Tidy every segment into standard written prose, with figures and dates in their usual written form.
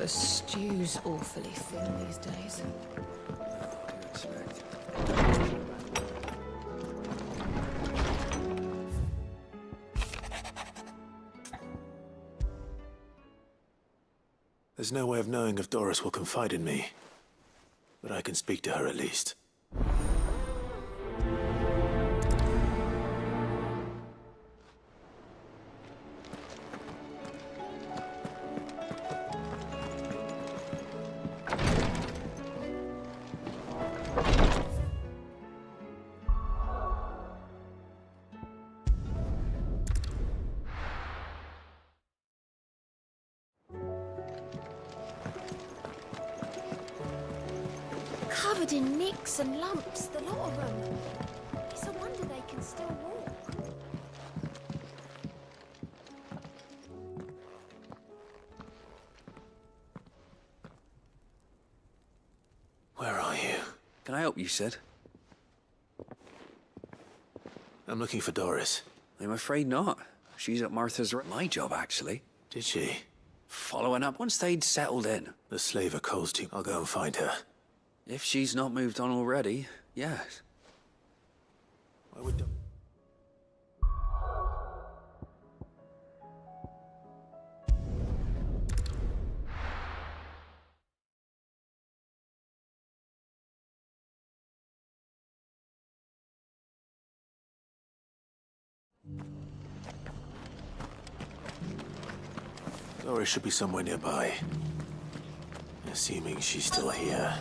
the stew's awfully thin these days. There's no way of knowing if Doris will confide in me, but I can speak to her at least. Covered in nicks and lumps, the lot of them. It's a wonder they can still walk. Where are you? Can I help you, Sid? I'm looking for Doris. I'm afraid not. She's at Martha's... My job, actually. Did she? Following up once they'd settled in. The slaver Cole's team. I'll go and find her. If she's not moved on already, yes. Why would... Doris should be somewhere nearby. Assuming she's still here.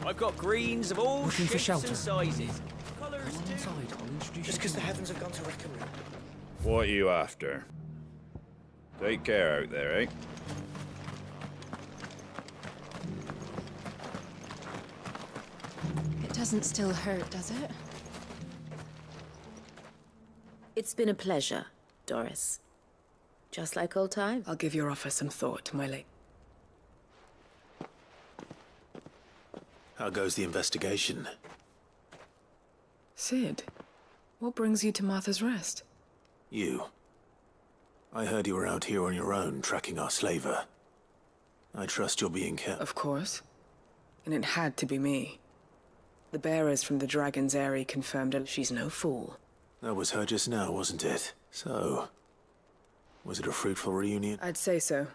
I've got greens of all Looking for shapes shelter. and sizes. Colours Come too. inside, I'll introduce Just you. because the heavens have gone to reckoning. What are you after? Take care out there, eh? It doesn't still hurt, does it? It's been a pleasure, Doris. Just like old times. I'll give your offer some thought, my lady. How goes the investigation? Sid, what brings you to Martha's Rest? You. I heard you were out here on your own, tracking our slaver. I trust you're being kept. Of course. And it had to be me. The bearers from the Dragon's Eyrie confirmed she's no fool. That was her just now, wasn't it? So, was it a fruitful reunion? I'd say so.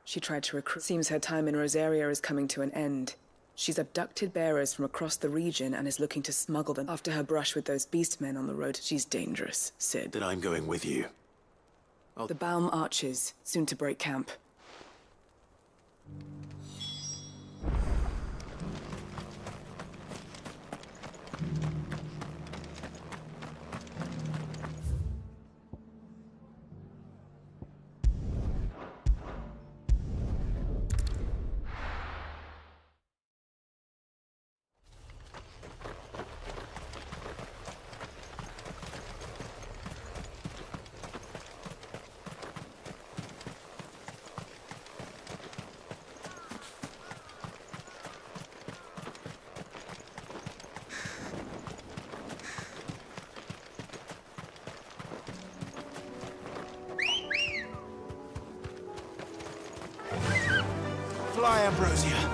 She tried to recruit. Seems her time in Rosaria is coming to an end. She's abducted bearers from across the region and is looking to smuggle them. After her brush with those beastmen on the road, she's dangerous, Sid. Then I'm going with you. The Baum Archers, soon to break camp. Fly, Ambrosia!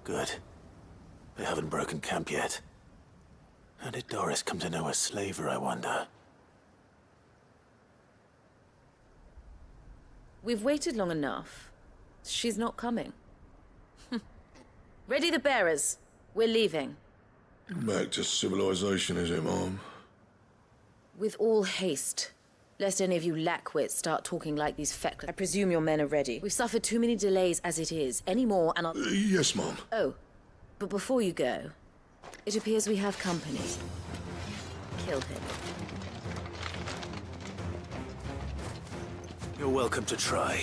Good. They haven't broken camp yet. How did Doris come to know a slaver, I wonder? We've waited long enough. She's not coming. Ready the bearers. We're leaving. Back to civilization, is it, Mom? With all haste. Lest any of you lackwits start talking like these feckless. I presume your men are ready. We've suffered too many delays as it is. Any more and I'll... Yes, Mom. Oh, but before you go, it appears we have company. kill him. You're welcome to try.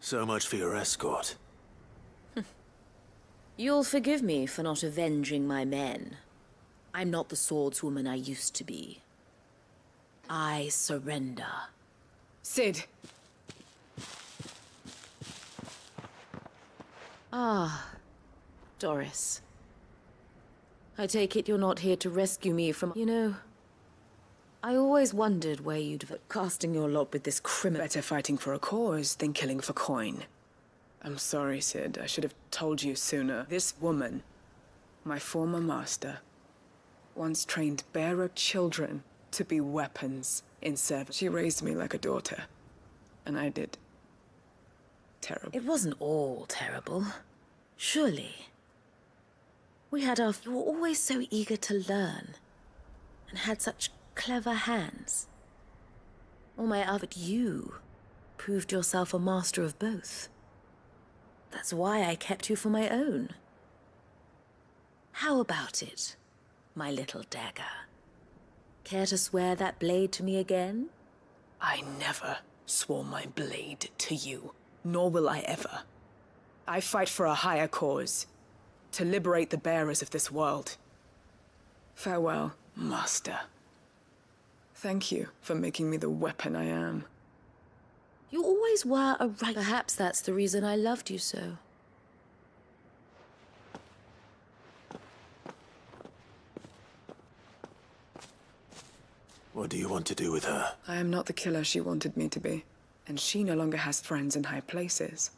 So much for your escort. You'll forgive me for not avenging my men. I'm not the swordswoman I used to be. I surrender. Sid! Ah, Doris. I take it you're not here to rescue me from... You know, I always wondered where you'd... casting your lot with this criminal... Better fighting for a cause than killing for coin. I'm sorry, Sid. I should have told you sooner. This woman, my former master, once trained bearer children to be weapons in service. She raised me like a daughter, and I did terrible. It wasn't all terrible. Surely. We had our... You were always so eager to learn, and had such clever hands. All my other... You proved yourself a master of both. That's why I kept you for my own. How about it, my little dagger? Care to swear that blade to me again? I never swore my blade to you, nor will I ever. I fight for a higher cause, to liberate the bearers of this world. Farewell, Master. Thank you for making me the weapon I am. You always were a right... Perhaps that's the reason I loved you so. What do you want to do with her? I am not the killer she wanted me to be, and she no longer has friends in high places.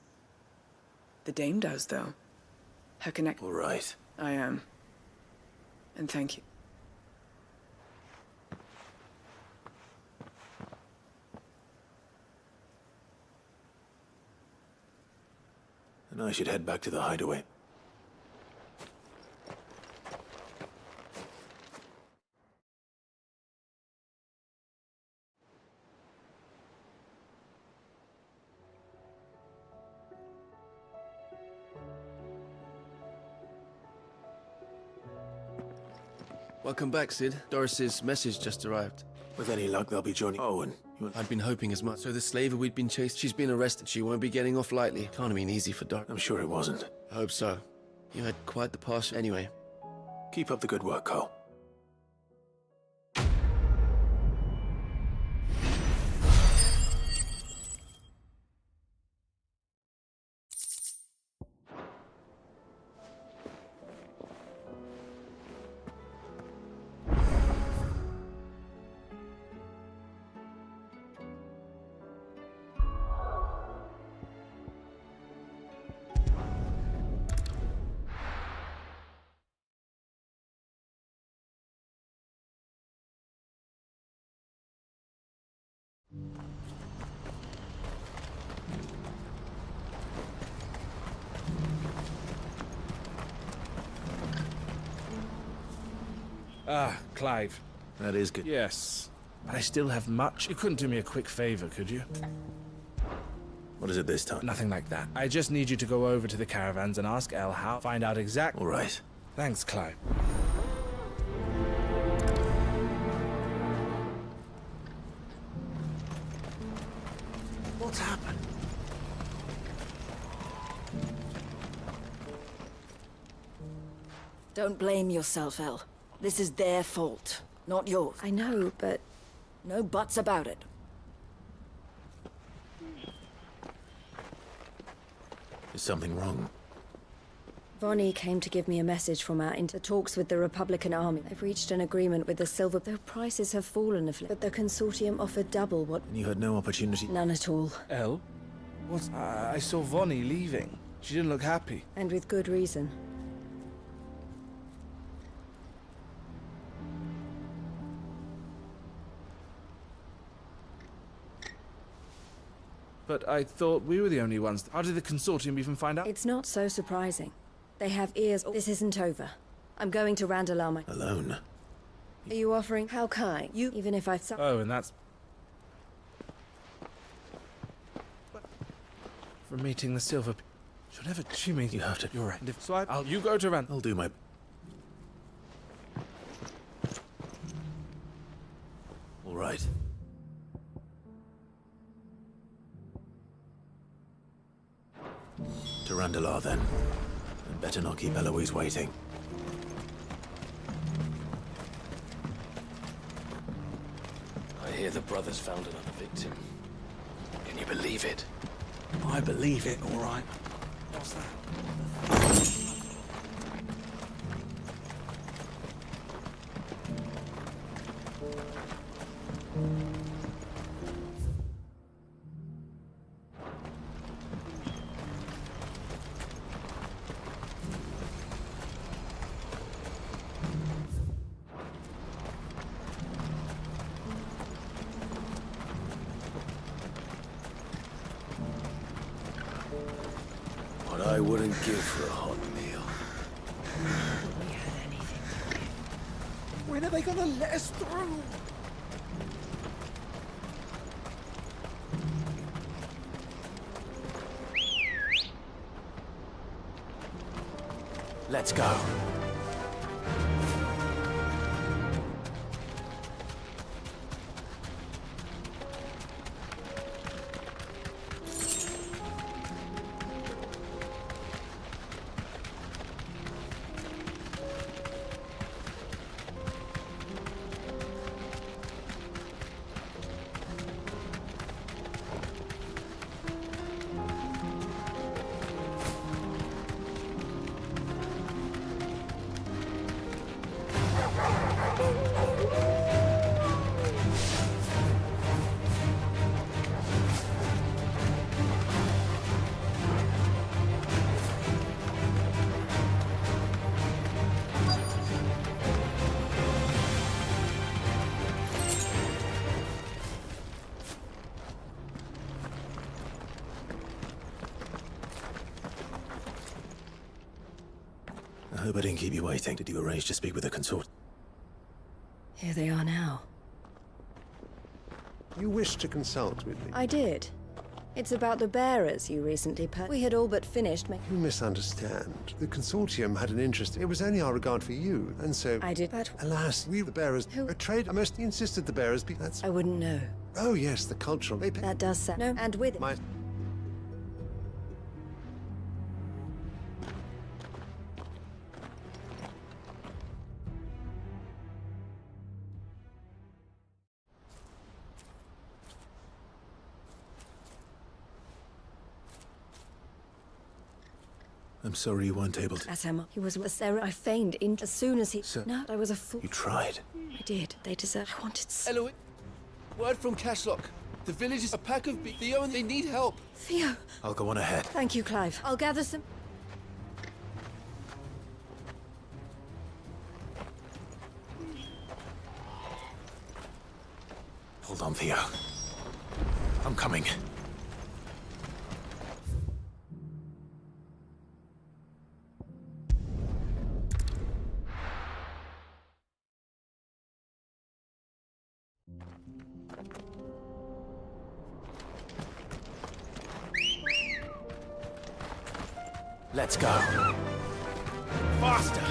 The dame does, though. Her connect... All right. I am. And thank you. And I should head back to the hideaway. Welcome back, Sid. Doris's message just arrived. With any luck, they'll be joining Owen. I'd been hoping as much. So the slaver we'd been chasing, she's been arrested. She won't be getting off lightly. Can't have been easy for Doris. I'm sure it wasn't. I hope so. You had quite the past anyway. Keep up the good work, Cole. Ah, Clive. That is good. Yes. But I still have much. You couldn't do me a quick favor, could you? What is it this time? Nothing like that. I just need you to go over to the caravans and ask El how. Find out exactly. All right. Thanks, Clive. Don't blame yourself, El. This is their fault, not yours. I know, but No buts about it. Is something wrong? Vonnie came to give me a message from our talks with the Republican Army. They've reached an agreement with the Silver, though prices have fallen of late. But the consortium offered double what... And you had no opportunity? None at all. Elle? What? I saw Vonnie leaving. She didn't look happy. And with good reason. But I thought we were the only ones. How did the consortium even find out? It's not so surprising. They have ears. This isn't over. I'm going to Randalar. Alone? Are you offering? How kind? You, even if I've... Oh, and that's... From meeting the Silver... Should never... She means... You have to... You're right. And if, so I'll... You go to Rand... I'll do my... All right. To Randalar, then. And better not keep Eloise waiting. I hear the brothers found another victim. Can you believe it? I believe it, all right. What's that? What I wouldn't give for a hot meal. When are they gonna let us through? Let's go. I hope I didn't keep you waiting. Did you arrange to speak with the consort? Here they are now. You wish to consult with me? I did. It's about the bearers you recently We had all but finished You misunderstand. The consortium had an interest. It was only our regard for you, and so... I did, but... Alas, we the bearers... Who? Betrayed. I most insisted the bearers be... That's... I wouldn't know. Oh, yes, the cultural... That does sound... No, and with it... My... I'm sorry you weren't able to... As Emma, he was with Sarah. I feigned in as soon as he... So- No, I was a fool. You tried. I did. They deserve... I wanted... Eloise, word from Cashlock. The village is a pack of Theo and they need help. Theo! I'll go on ahead. Thank you, Clive. I'll gather some... Hold on, Theo. I'm coming. Let's go. Faster!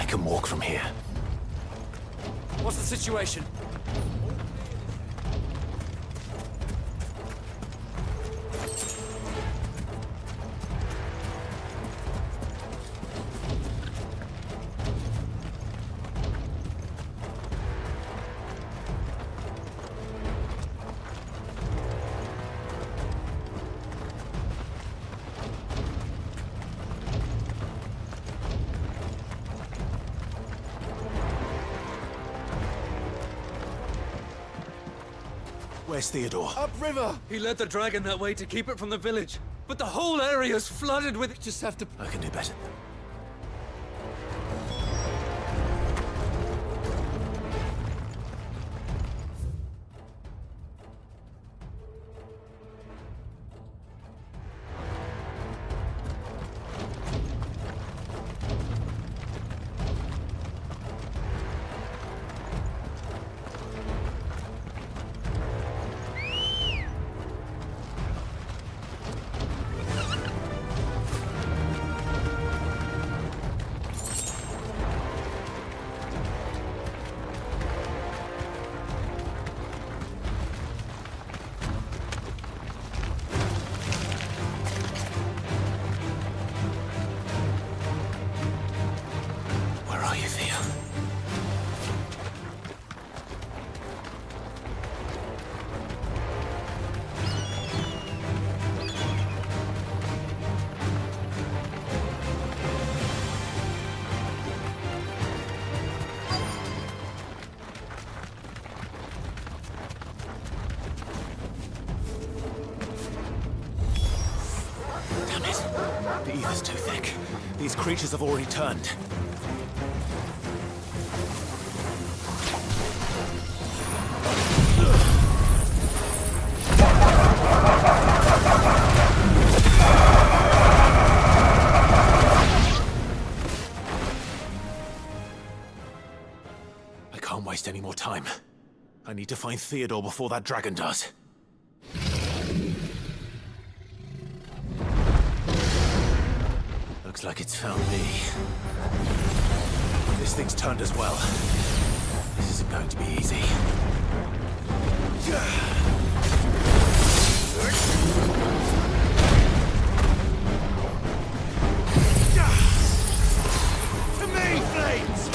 I can walk from here. What's the situation? Where's Theodore? Upriver! He led the dragon that way to keep it from the village. But the whole area's flooded with it. Just have to... I can do better. The ether's too thick. These creatures have already turned. I can't waste any more time. I need to find Theodore before that dragon does. Looks like it's found me. This thing's turned as well. This isn't going to be easy. To me, flames!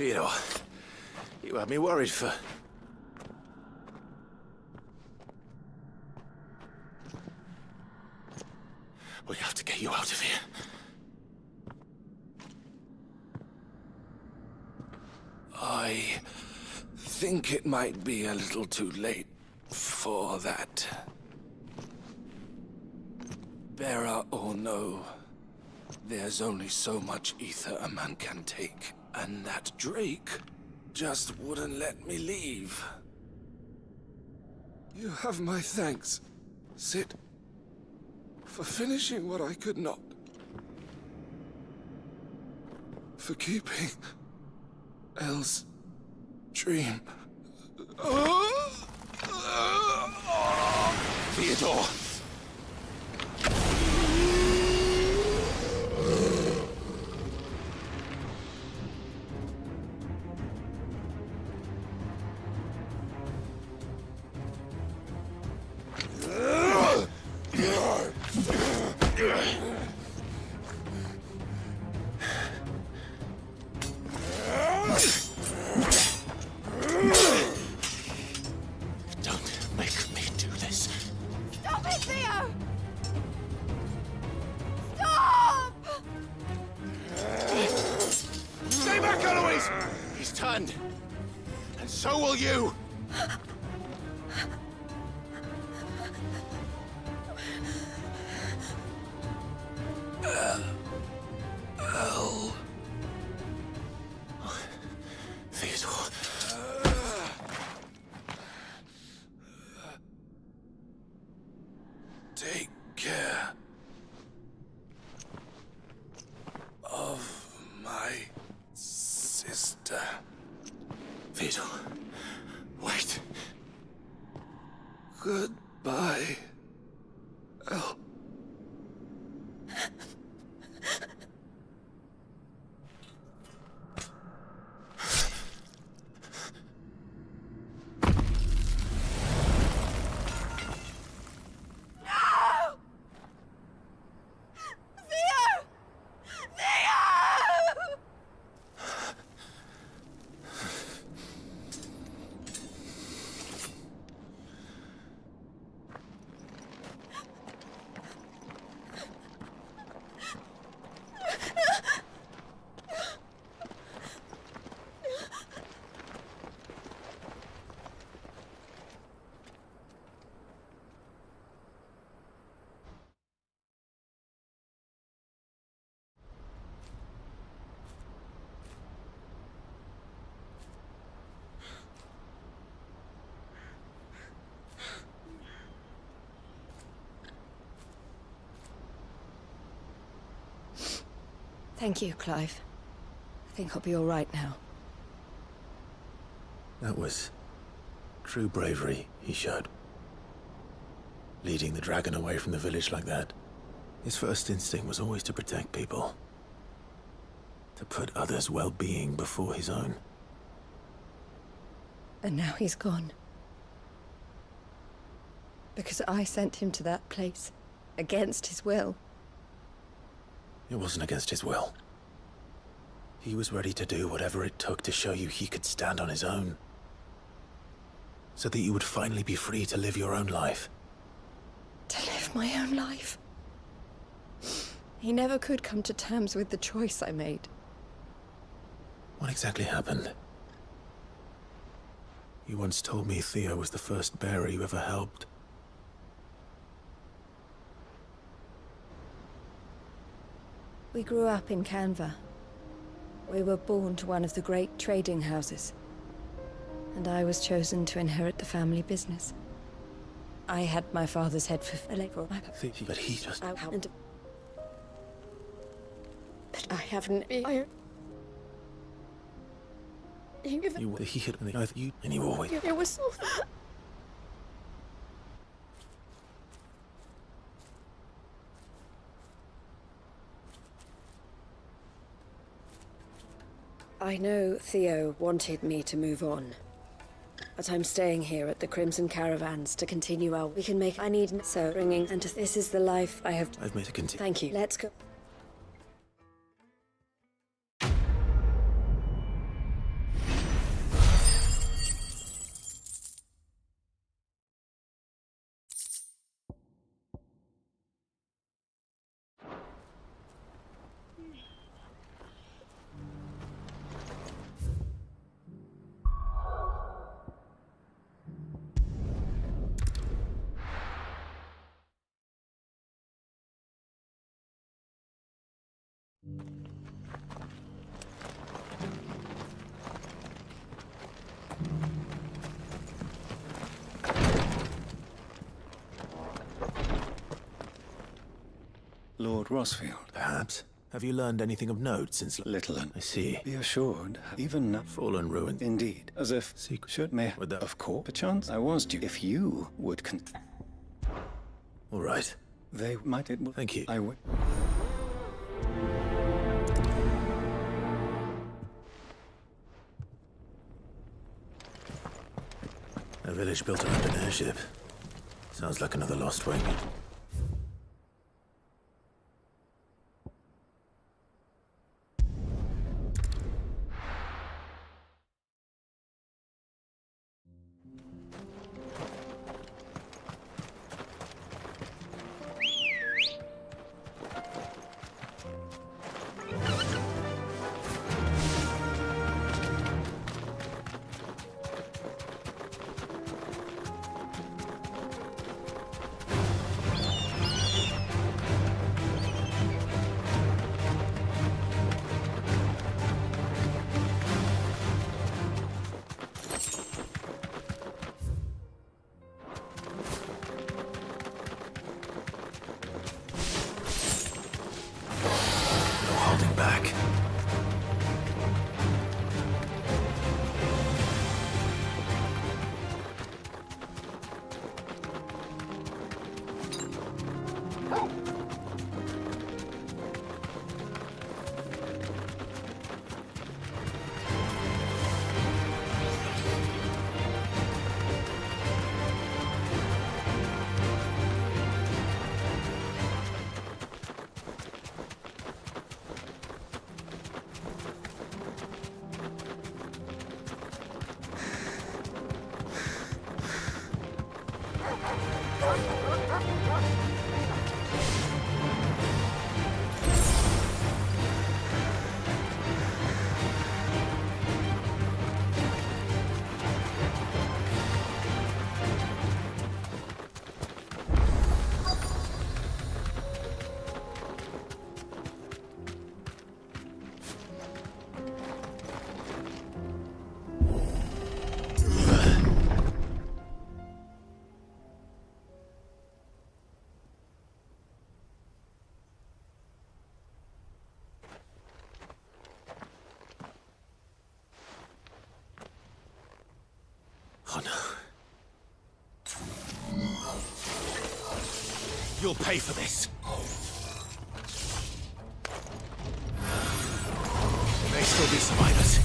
Theodore, you had me worried for... We have to get you out of here. I think it might be a little too late for that. Bearer or no, there's only so much ether a man can take, and that Drake just wouldn't let me leave. You have my thanks, Sid, for finishing what I could not. For keeping Elle's dream. Theodore! Don't make me do this. Stop it, Theo! Stop! Stay back, Eloise! He's turned. And so will you! Elle. Theodore. Take care of my sister. Theodore, wait. Goodbye, Elle. Thank you, Clive. I think I'll be all right now. That was true bravery he showed. Leading the dragon away from the village like that. His first instinct was always to protect people. To put others' well-being before his own. And now he's gone. Because I sent him to that place, against his will. It wasn't against his will. He was ready to do whatever it took to show you he could stand on his own. So that you would finally be free to live your own life. To live my own life. He never could come to terms with the choice I made. What exactly happened? You once told me Theo was the first bearer you ever helped. We grew up in Canva. We were born to one of the great trading houses. And I was chosen to inherit the family business. I had my father's head for But he just... But I haven't... He hit on the earth, and you always... It was so... I know Theo wanted me to move on. But I'm staying here at the Crimson Caravans to continue our... We can make... I need... So, bringing... And this is the life I have... I've made a continue. Thank you. Let's go. Lord Rosfield. Perhaps. Have you learned anything of note since... Little. I see. Be assured, even now. Fallen ruins. Indeed. As if... Secret. Should may... Would that... Of course. Perchance, I was due. If you would All right. They might... It will... Thank you. I would... A village built around an airship. Sounds like another lost wing. Back. Oh no. You'll pay for this. There may still be survivors.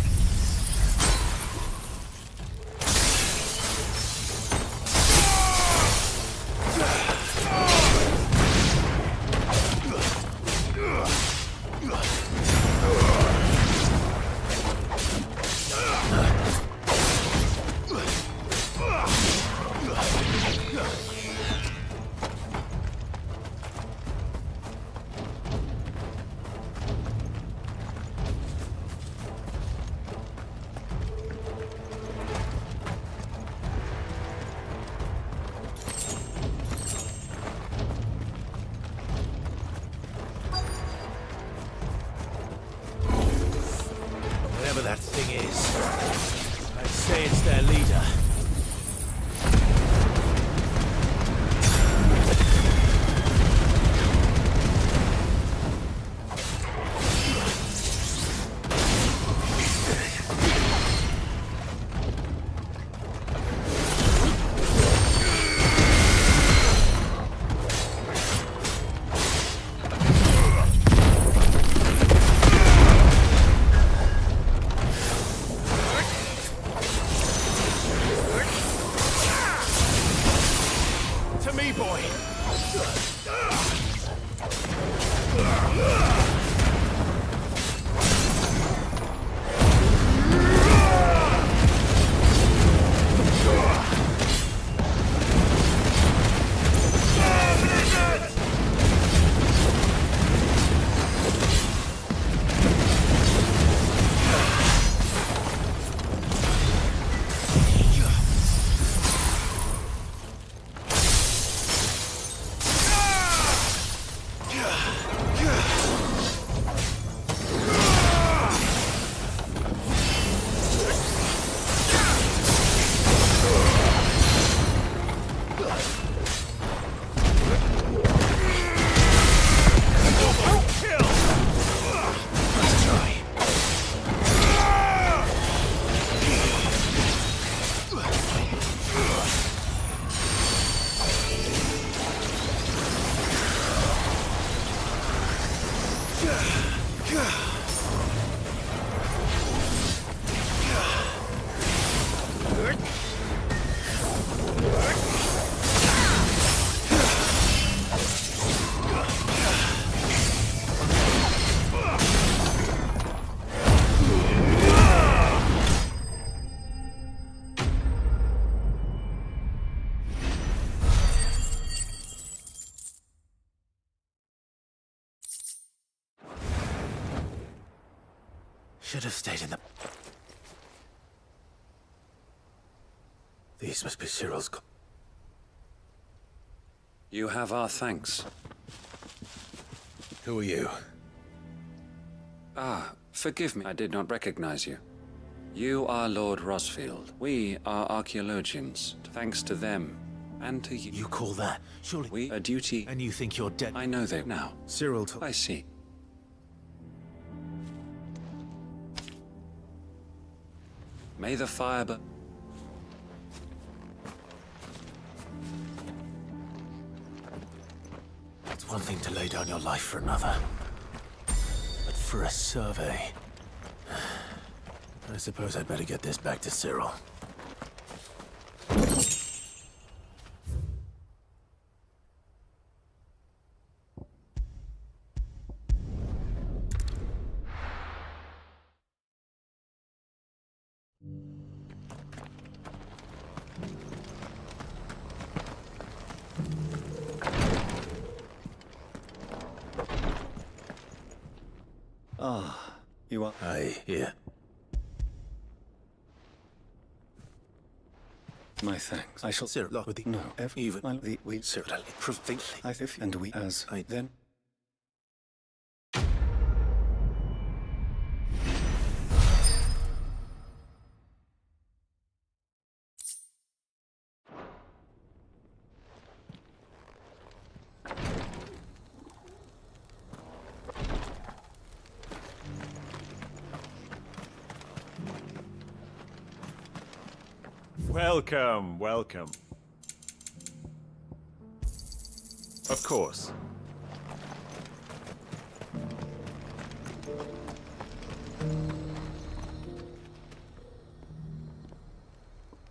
Whatever that thing is, I'd say it's their leader. Should have stayed in the... These must be Cyril's... You have our thanks. Who are you? Ah, forgive me, I did not recognize you. You are Lord Rosfield. We are archaeologians. Thanks to them, and to you. You call that? Surely... We a duty... And you think you're dead? I know they now. Cyril told... I see. May the fire burn. It's one thing to lay down your life for another. But for a survey... I suppose I'd better get this back to Cyril. Ah, you are... Aye, here. My thanks. I shall... Cyril, with the... No, even... While the... We... Cyril, provincially. I if... And we as... I then... Welcome, welcome. Of course.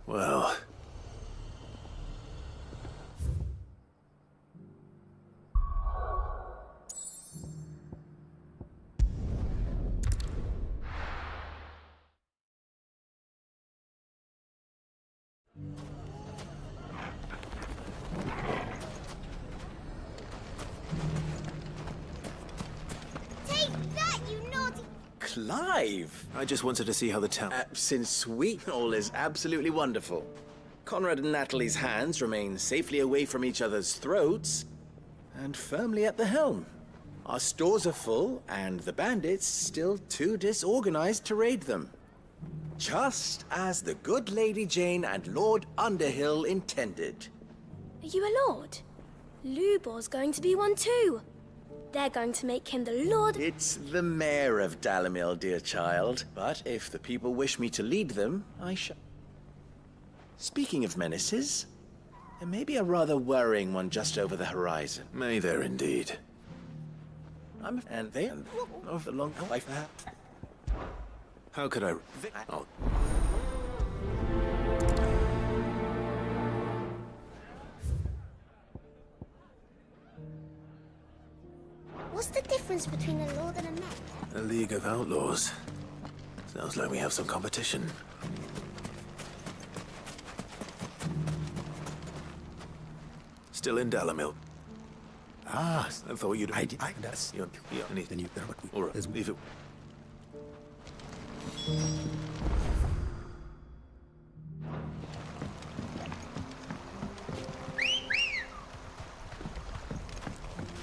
Well... Clive! I just wanted to see how the town... Since all is absolutely wonderful. Conrad and Natalie's hands remain safely away from each other's throats, and firmly at the helm. Our stores are full, and the bandits still too disorganized to raid them. Just as the good Lady Jane and Lord Underhill intended. Are you a lord? Lubor's going to be one too. They're going to make him the lord. It's the mayor of Dalamil, dear child. But if the people wish me to lead them, I shall. Speaking of menaces, there may be a rather worrying one just over the horizon. May there indeed. And they of the long life. How could I... Oh. What's the difference between a lord and a man? A league of outlaws. Sounds like we have some competition. Still in Dalamil. Ah, I thought you'd... That's... Yeah, then you... All right, leave it.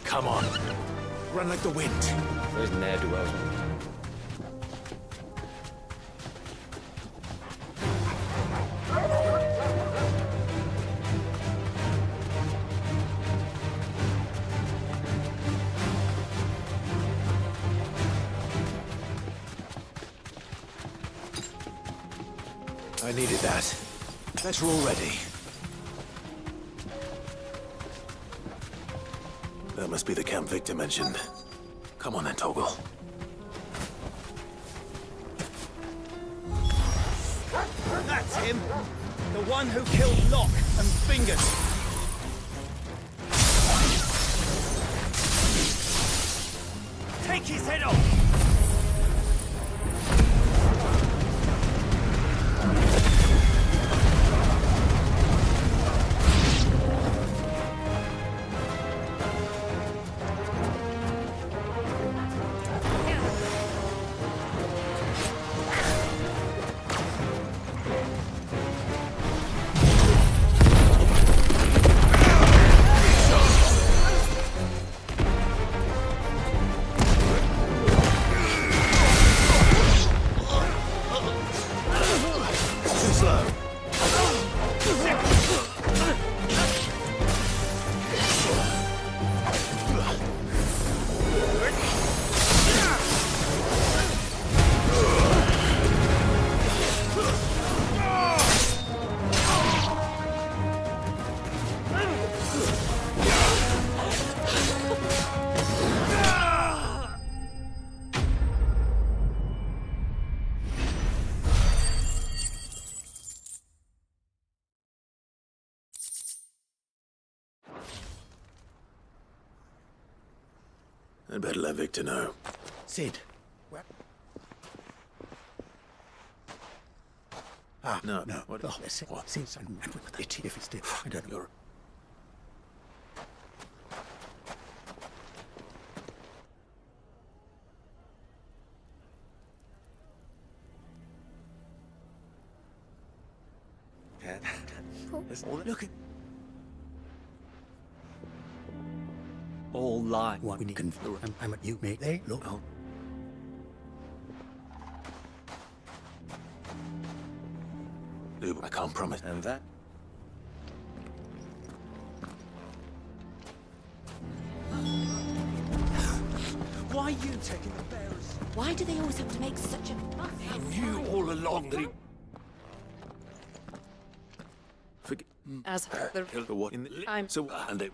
Come on. Run like the wind. Those ne'er-do-wells. I needed that. Better already. That must be the camp Victor mentioned. Come on then, Toggle. That's him! The one who killed Locke and Fingers! Take his head off! Too slow. I'd better let Victor know. Sid. No. What? Oh, let's see. What? Since I'm with it, if it's still. I don't know. Look at all lie. What we need confirm. I'm at you, mate. They look out. I can't promise. And that. Why are you taking the bearers? Why do they always have to make such a fuss? I knew all along that he... As the what in the... I'm So, and they...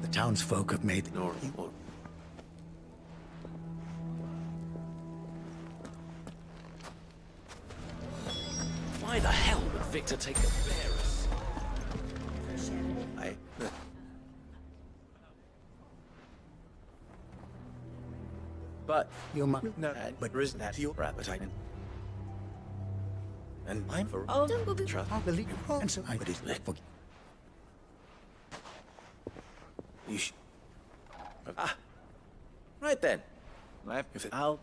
The townsfolk have made Nor... Why the hell would Victor take the bearers? But your mum. no, but isn't that your appetite? And I'm for Trust. I believe you. And so I would for you. Right then. I'll.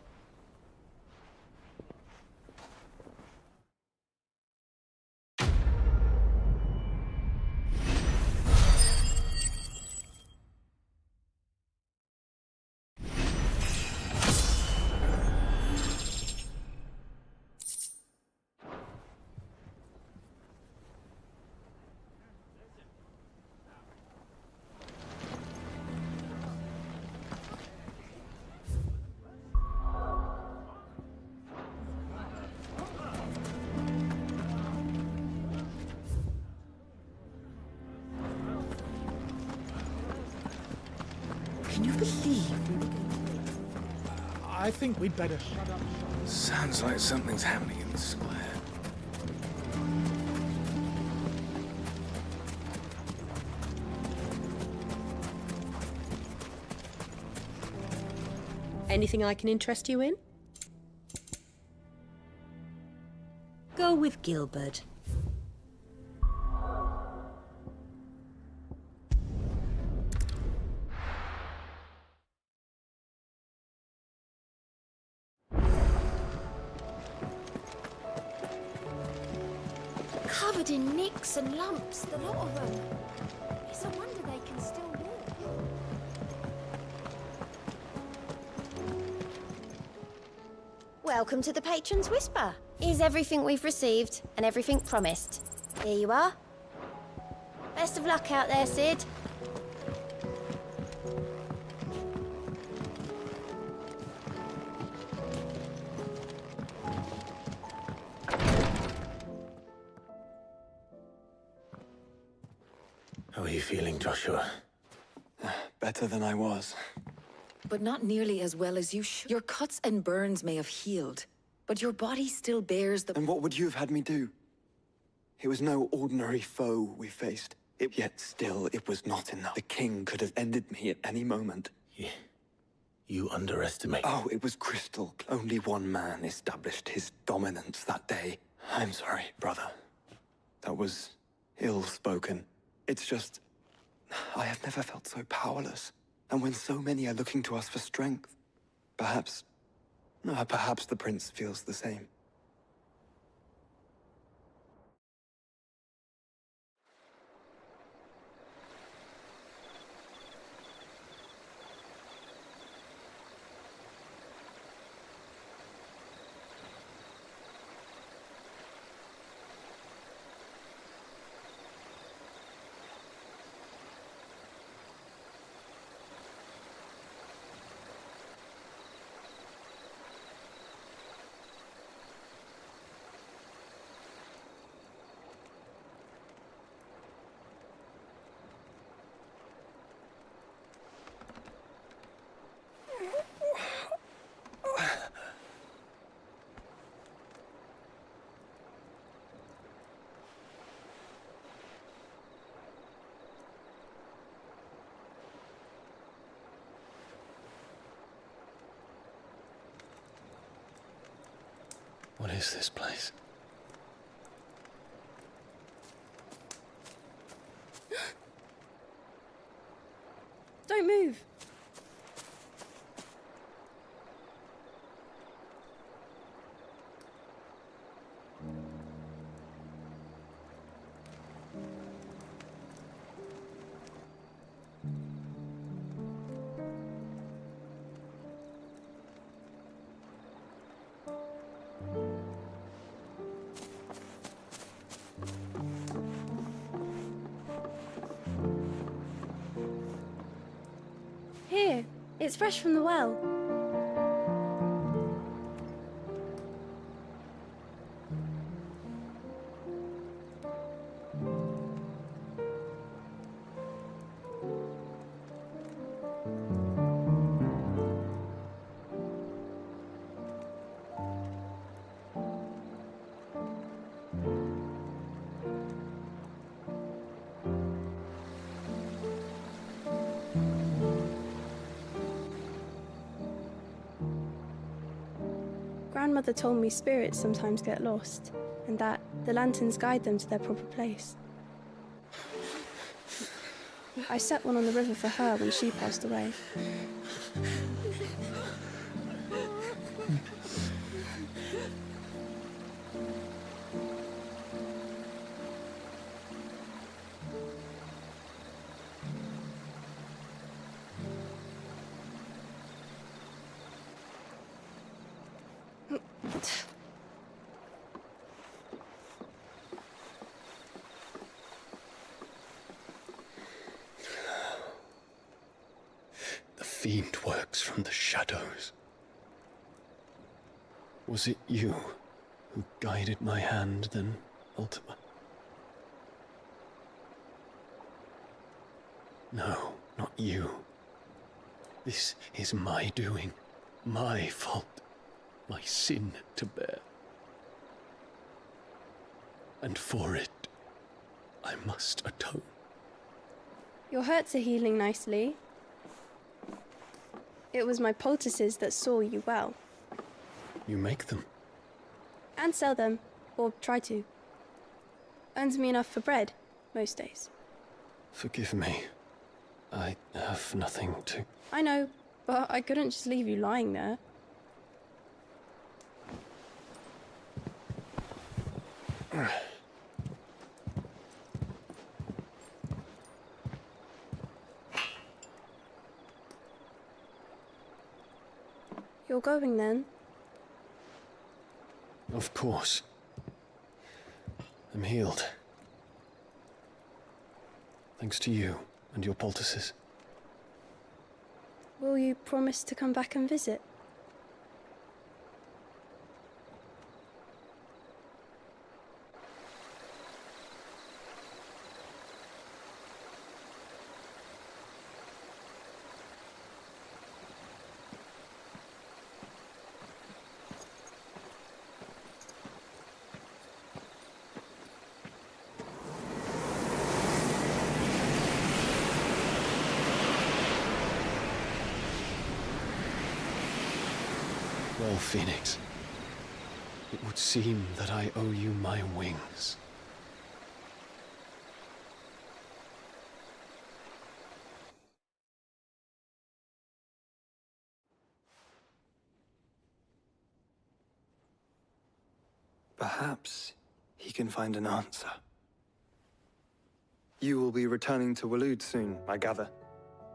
Can you believe we were I think we'd better shut up. Sounds like something's happening in the square. Anything I can interest you in? Go with Gilbert. Covered in nicks and lumps, the lot of them. It's a wonder they can still walk. Welcome to the Patron's Whisper. Here's everything we've received and everything promised. Here you are. Best of luck out there, Sid. How are you feeling, Joshua? Better than I was. But not nearly as well as you should. Your cuts and burns may have healed, but your body still bears the— And what would you have had me do? It was no ordinary foe we faced. Yet still, it was not enough. The king could have ended me at any moment. You underestimate. Oh, it was crystal. Only one man established his dominance that day. I'm sorry, brother. That was ill-spoken. It's just, I have never felt so powerless. And when so many are looking to us for strength, perhaps the prince feels the same. is this place? Don't move. Here, it's fresh from the well. Grandmother told me spirits sometimes get lost, and that the lanterns guide them to their proper place. I set one on the river for her when she passed away. The fiend works from the shadows. Was it you who guided my hand then, Ultima? No, not you. This is my doing, my fault, my sin to bear. And for it, I must atone. Your hurts are healing nicely. It was my poultices that saw you well. You make them? And sell them, or try to. Earns me enough for bread, most days. Forgive me. I have nothing to... I know, but I couldn't just leave you lying there. You're going then? Of course. I'm healed. Thanks to you and your poultices. Will you promise to come back and visit? Well, Phoenix, it would seem that I owe you my wings. Perhaps he can find an answer. You will be returning to Waloed soon, I gather.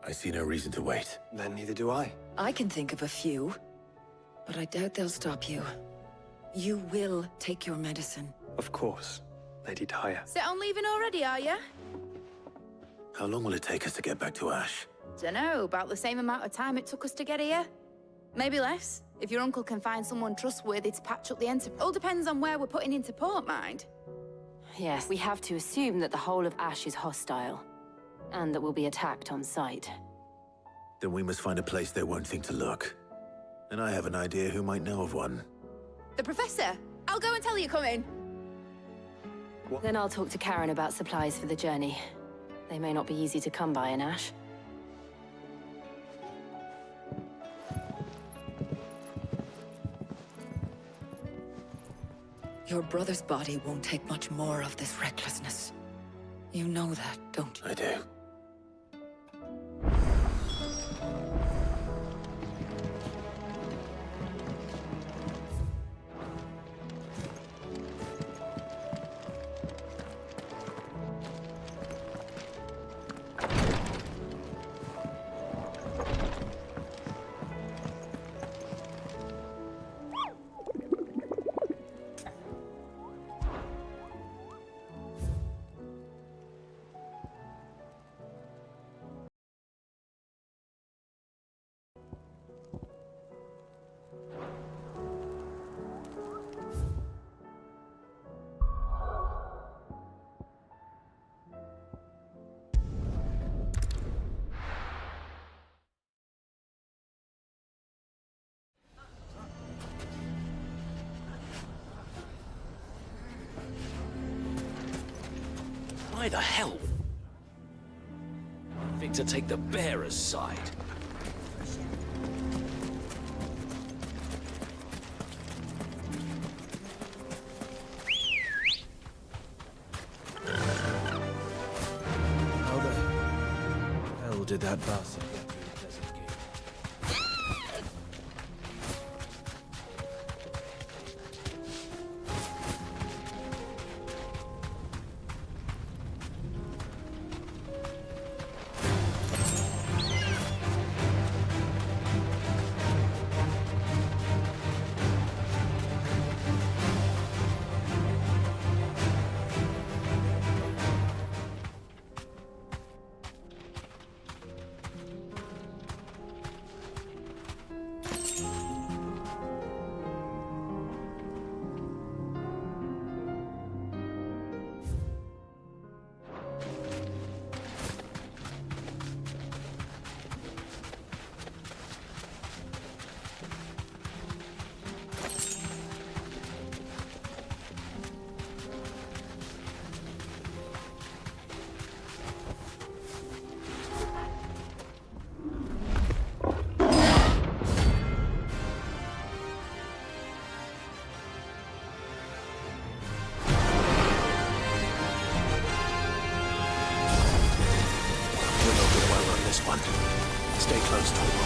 I see no reason to wait. Then neither do I. I can think of a few, but I doubt they'll stop you. You will take your medicine. Of course, Lady Daya. Set on leaving already, are you? How long will it take us to get back to Ash? Dunno, about the same amount of time it took us to get here. Maybe less, if your uncle can find someone trustworthy to patch up the enterprise. All depends on where we're putting into port, mind. Yes, we have to assume that the whole of Ash is hostile, and that we'll be attacked on sight. Then we must find a place they won't think to look. And I have an idea who might know of one. The Professor! I'll go and tell you coming. Then I'll talk to Karen about supplies for the journey. They may not be easy to come by in Ash. Your brother's body won't take much more of this recklessness. You know that, don't you? I do. Why the hell? Victor, take the bearer's side. How the hell did that bastard get through the desert gate? Stay close, Torvald.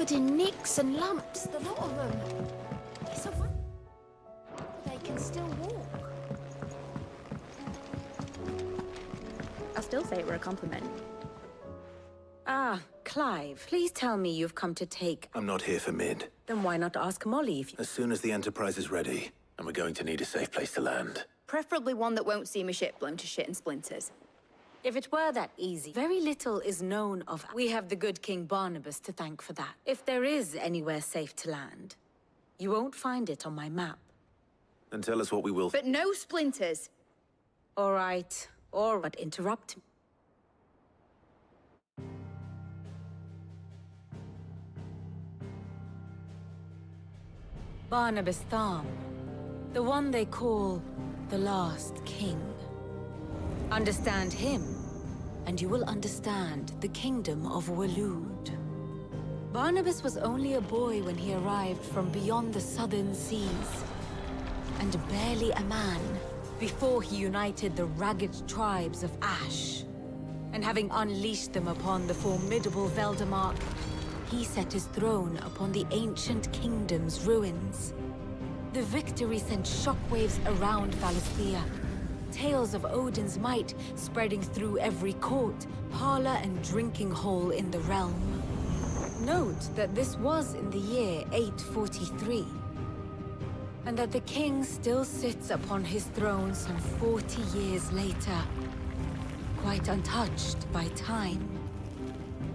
covered in nicks and lumps, the lot of them. It's a wonder they can still walk. I'll still say it were a compliment. Ah, Clive, please tell me you've come to take... I'm not here for Mid. Then why not ask Molly if you... As soon as the Enterprise is ready, and we're going to need a safe place to land. Preferably one that won't see my ship blown to shit and splinters. If it were that easy, very little is known of... We have the good King Barnabas to thank for that. If there is anywhere safe to land, you won't find it on my map. Then tell us what we will... But no splinters! All right, but interrupt me. Barnabas Tharm, the one they call the Last King. Understand him, and you will understand the kingdom of Waloed. Barnabas was only a boy when he arrived from beyond the southern seas, and barely a man before he united the ragged tribes of Ash. And having unleashed them upon the formidable Veldamark, he set his throne upon the ancient kingdom's ruins. The victory sent shockwaves around Valisthea, tales of Odin's might spreading through every court, parlor, and drinking hole in the realm. Note that this was in the year 843, and that the king still sits upon his throne some 40 years later, quite untouched by time.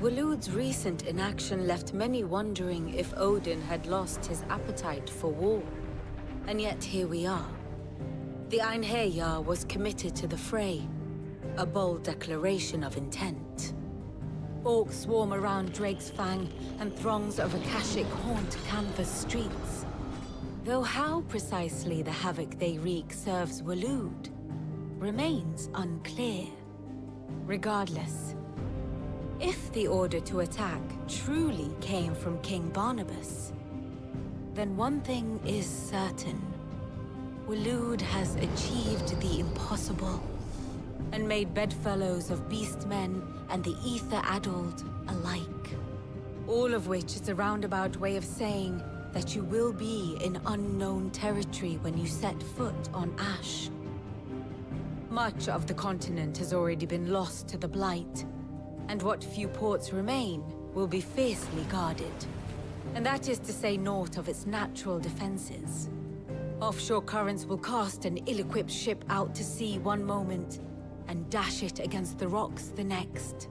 Waloed's recent inaction left many wondering if Odin had lost his appetite for war. And yet here we are. The Einherjar was committed to the fray, a bold declaration of intent. Orcs swarm around Drake's Fang, and throngs of Akashic haunt Canvas streets. Though how precisely the havoc they wreak serves Waloed remains unclear. Regardless, if the order to attack truly came from King Barnabas, then one thing is certain. Waloed has achieved the impossible, and made bedfellows of beastmen and the ether-addled alike. All of which is a roundabout way of saying that you will be in unknown territory when you set foot on Ash. Much of the continent has already been lost to the Blight, and what few ports remain will be fiercely guarded. And that is to say naught of its natural defenses. Offshore currents will cast an ill-equipped ship out to sea one moment, and dash it against the rocks the next.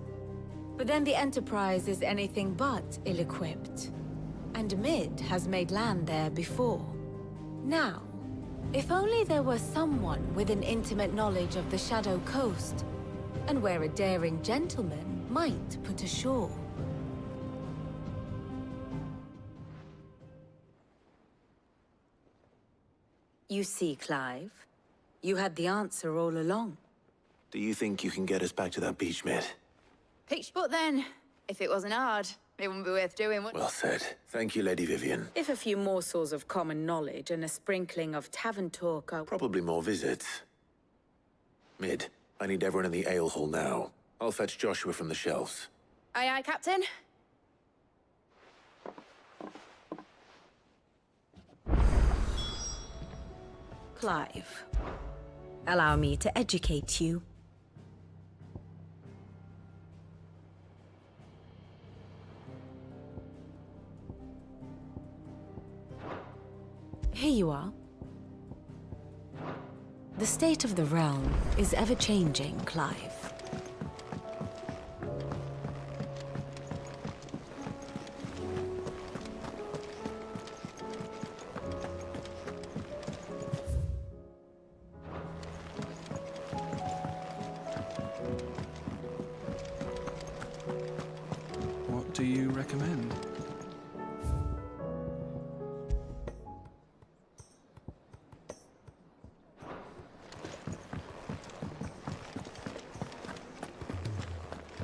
But then the Enterprise is anything but ill-equipped, and Mid has made land there before. Now, if only there were someone with an intimate knowledge of the Shadow Coast, and where a daring gentleman might put ashore. You see, Clive, you had the answer all along. Do you think you can get us back to that beach, Mid? But then, if it wasn't hard, it wouldn't be worth doing, would it? Well said. Thank you, Lady Vivian. If a few morsels of common knowledge and a sprinkling of tavern talk are... Probably more visits. Mid, I need everyone in the ale hall now. I'll fetch Joshua from the shelves. Aye, aye, Captain. Clive, allow me to educate you. Here you are. The state of the realm is ever-changing, Clive. What do you recommend?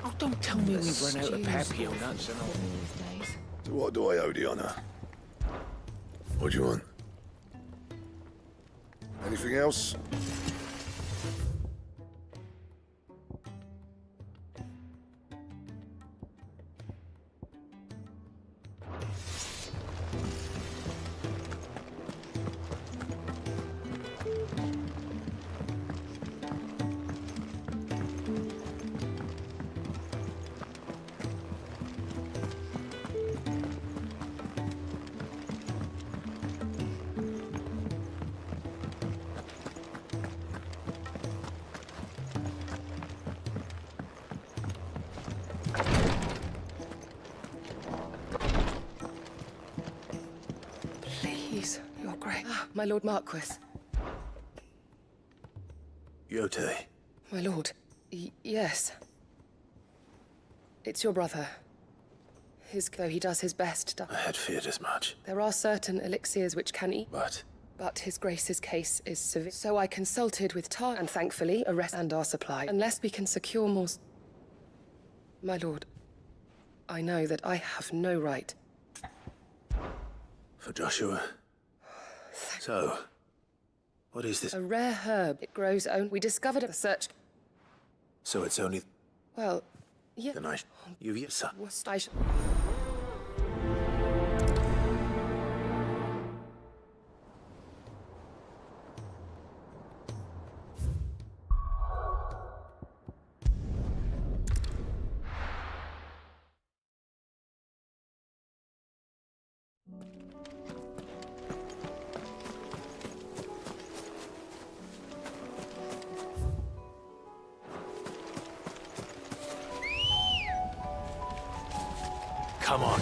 Oh, don't tell me we've run out of Papio nuts and all. So what do I owe the honor? What do you want? Anything else? my Lord Marquis. Yotei. My lord. Yes. It's your brother. Though he does his best. I had feared as much. There are certain elixirs which can eat. But His Grace's case is severe. So I consulted with Tar and thankfully arrest and our supply. Unless we can secure more... My lord, I know that I have no right. For Joshua. So, what is this? A rare herb. It grows own. We discovered at the search. So it's only... Well, yeah. Then you've your son. What I Come on.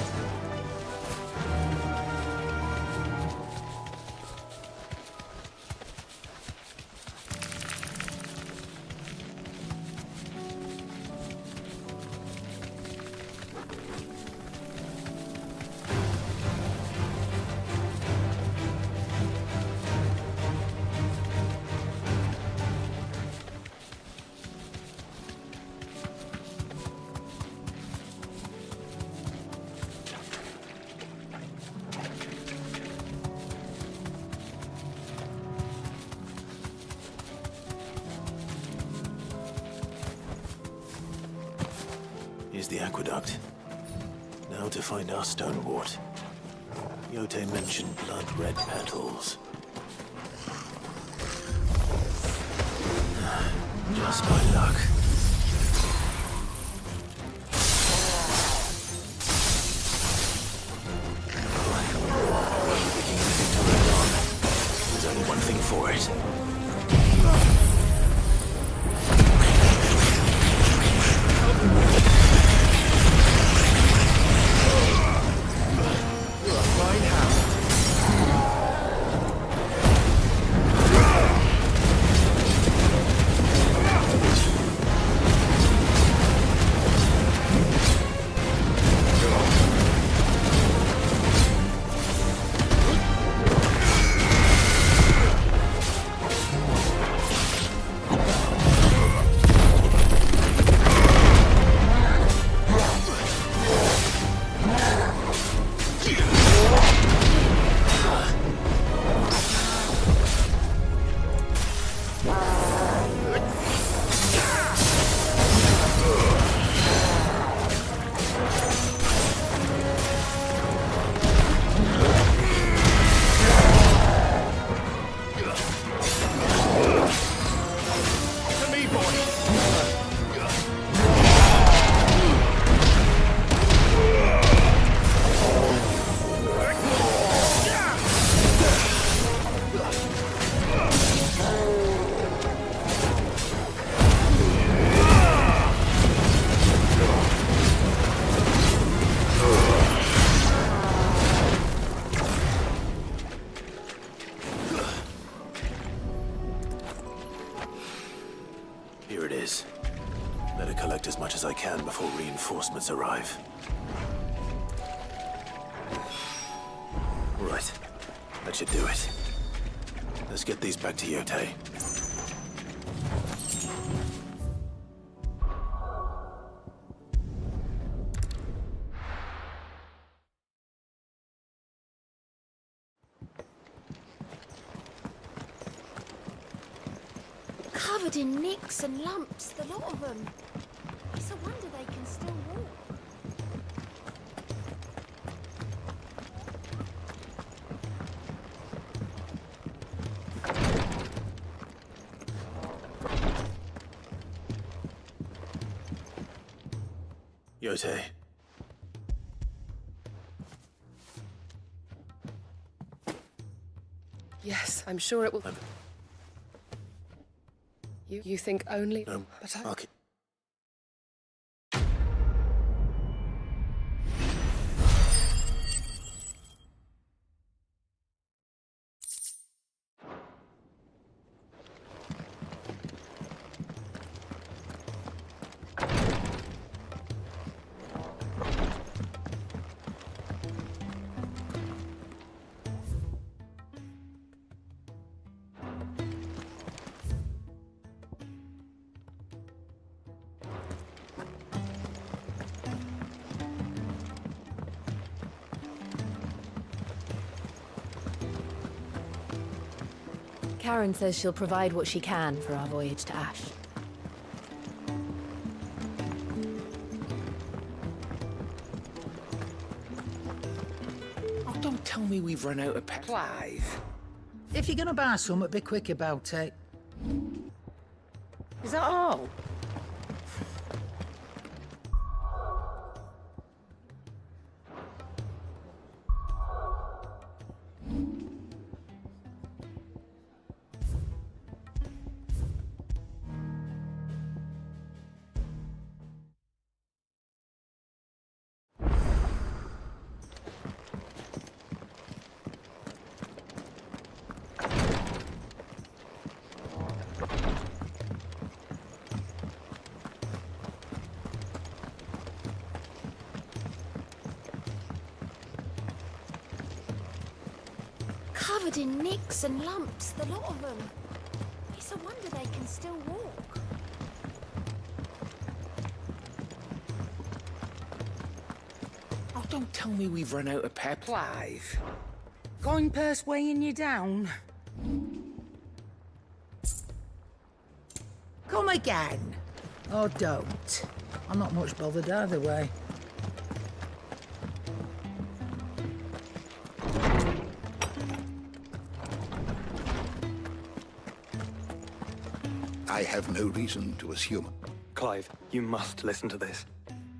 Here's the aqueduct. Now to find our stonewort. Yotei mentioned blood-red petals. Just my luck. Picking anything to land on. There's only one thing for it. Here it is. Better collect as much as I can before reinforcements arrive. Right. That should do it. Let's get these back to Yotei. Covered in nicks and lumps, the lot of them. It's a wonder they can still walk. Yotei. Yes, I'm sure it will. You think only... No, but I'll keep... Karen says she'll provide what she can for our voyage to Ash. Oh, don't tell me we've run out of Clive. If you're gonna buy some, be quick about it. Is that all? Covered in nicks and lumps, the lot of them. It's a wonder they can still walk. Oh, don't tell me we've run out of pep. Clive. Going purse weighing you down? Come again. Or don't. I'm not much bothered either way. I have no reason to assume. Clive, you must listen to this.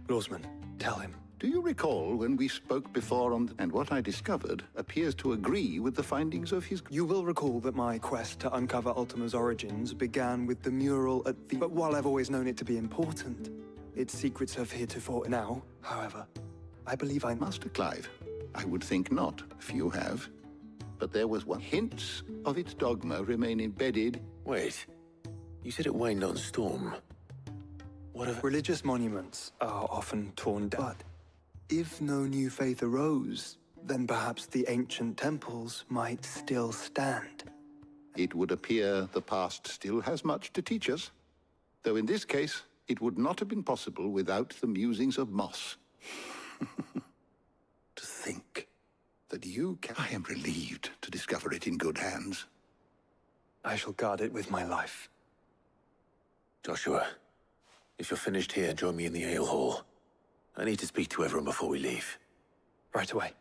Lawsman, tell him. Do you recall when we spoke before and what I discovered appears to agree with the findings of his... You will recall that my quest to uncover Ultima's origins began with the mural at the... But while I've always known it to be important, its secrets have heretofore now, however, I believe I... Master Clive, I would think not. Few have. But there was one. Hints of its dogma remain embedded... Wait. You said it waned on Storm. What of... Religious monuments are often torn down. But if no new faith arose, then perhaps the ancient temples might still stand. It would appear the past still has much to teach us. Though in this case, it would not have been possible without the musings of Moss. To think that you can... I am relieved to discover it in good hands. I shall guard it with my life. Joshua, if you're finished here, join me in the ale hall. I need to speak to everyone before we leave. Right away.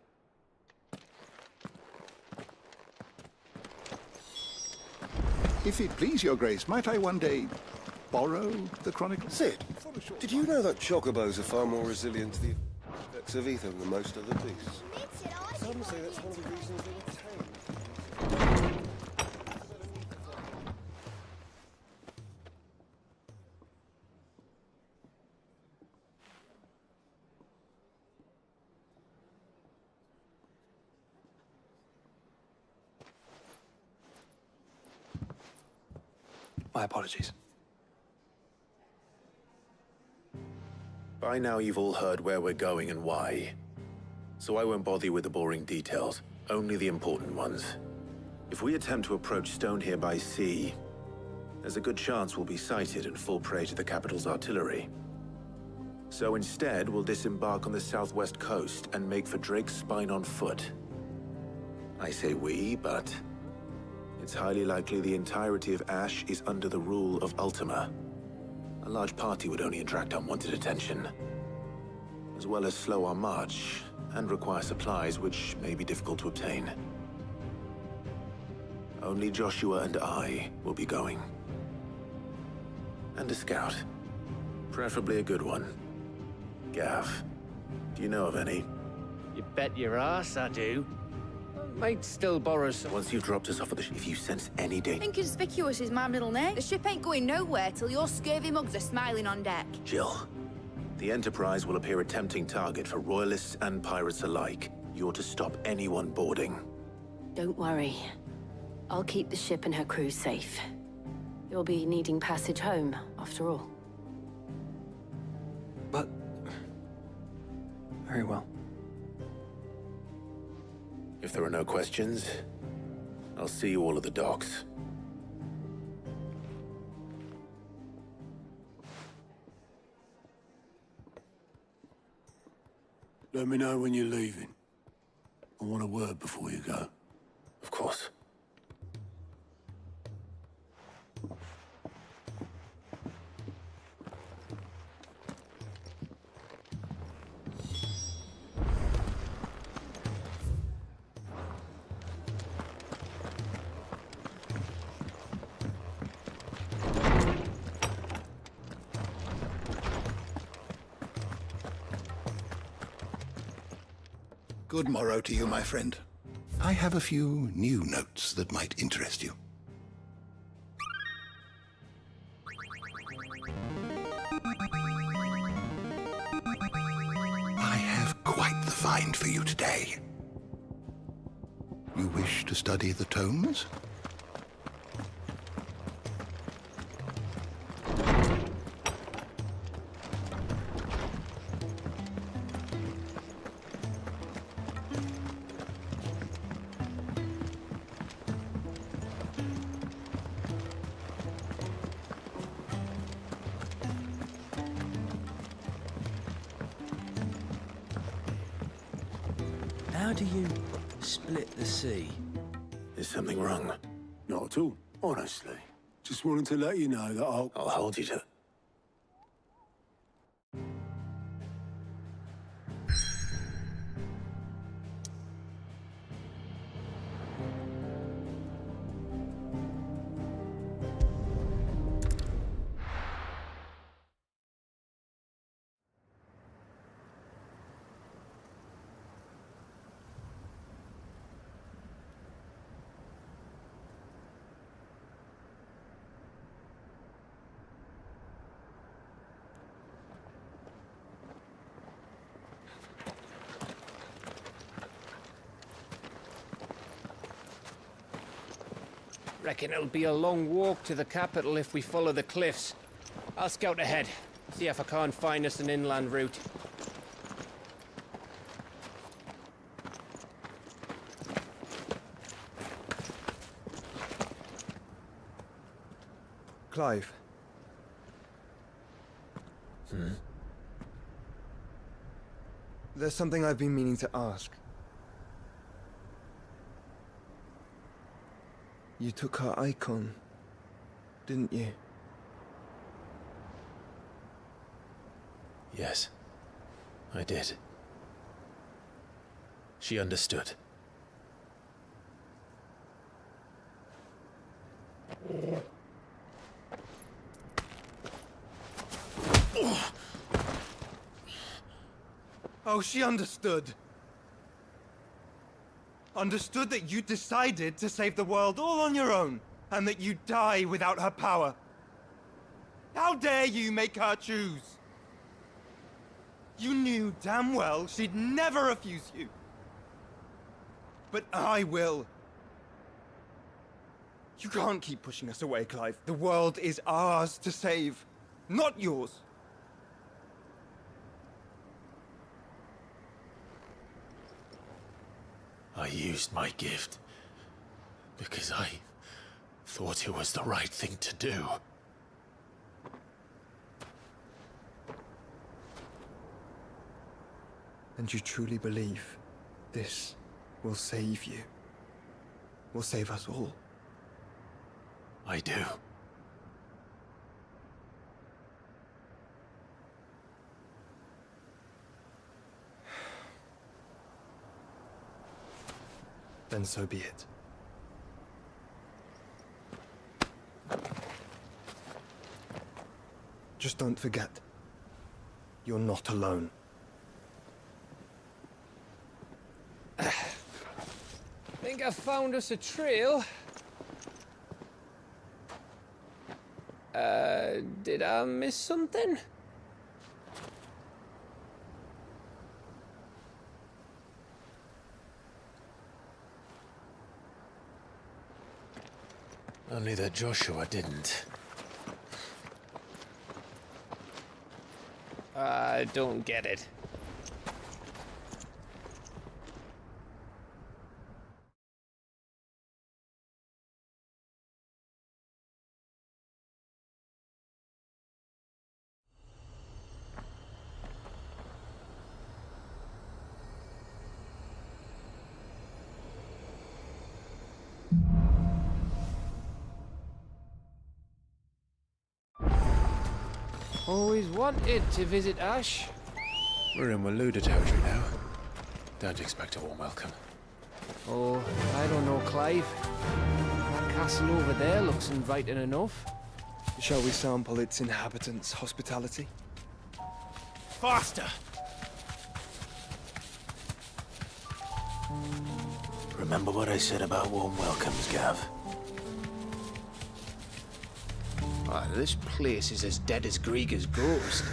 If it please your grace, might I one day borrow the chronicle? Sid, did you know that chocobos are far more resilient to the effects of ether than most other beasts? Some say that's one of the reasons they were tamed. My apologies. By now you've all heard where we're going and why. So I won't bother you with the boring details, only the important ones. If we attempt to approach Stone here by sea, there's a good chance we'll be sighted and fall prey to the capital's artillery. So instead, we'll disembark on the southwest coast and make for Drake's Spine on foot. I say we, but it's highly likely the entirety of Ash is under the rule of Ultima. A large party would only attract unwanted attention, as well as slow our march and require supplies which may be difficult to obtain. Only Joshua and I will be going. And a scout. Preferably a good one. Gav, do you know of any? You bet your ass I do. Might still borrow some. Once you've dropped us off at the ship, if you sense any danger... Inconspicuous is my middle name. The ship ain't going nowhere till your scurvy mugs are smiling on deck. Jill, the Enterprise will appear a tempting target for royalists and pirates alike. You're to stop anyone boarding. Don't worry. I'll keep the ship and her crew safe. You'll be needing passage home, after all. But... very well. If there are no questions, I'll see you all at the docks. Let me know when you're leaving. I want a word before you go. Of course. Good morrow to you, my friend. I have a few new notes that might interest you. I have quite the find for you today. You wish to study the tomes? How do you split the sea? Is something wrong? Not at all, honestly. Just wanted to let you know that I'll hold you to... Reckon it'll be a long walk to the capital if we follow the cliffs. I'll scout ahead, see if I can't find us an inland route. Clive. There's something I've been meaning to ask. You took her Eikon, didn't you? Yes, I did. She understood. Oh, she understood. Understood that you decided to save the world all on your own, and that you'd die without her power. How dare you make her choose? You knew damn well she'd never refuse you. But I will. You can't keep pushing us away, Clive. The world is ours to save, not yours. I used my gift because I thought it was the right thing to do. And you truly believe this will save you? Will save us all? I do. Then so be it. Just don't forget, you're not alone. Think I found us a trail. Did I miss something? Only that Joshua didn't. I don't get it. Always wanted to visit Ash. We're in Waluda territory now. Don't expect a warm welcome. Oh, I don't know, Clive. That castle over there looks inviting enough. Shall we sample its inhabitants' hospitality? Faster! Remember what I said about warm welcomes, Gav? Ah, this place is as dead as Grieger's ghost.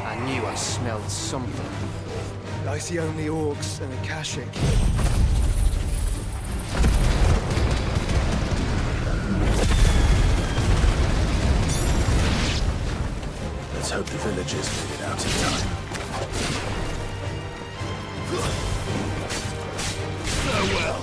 I knew I smelled something. I see only orcs and Akashic. Let's hope the villagers made it out in time. Farewell.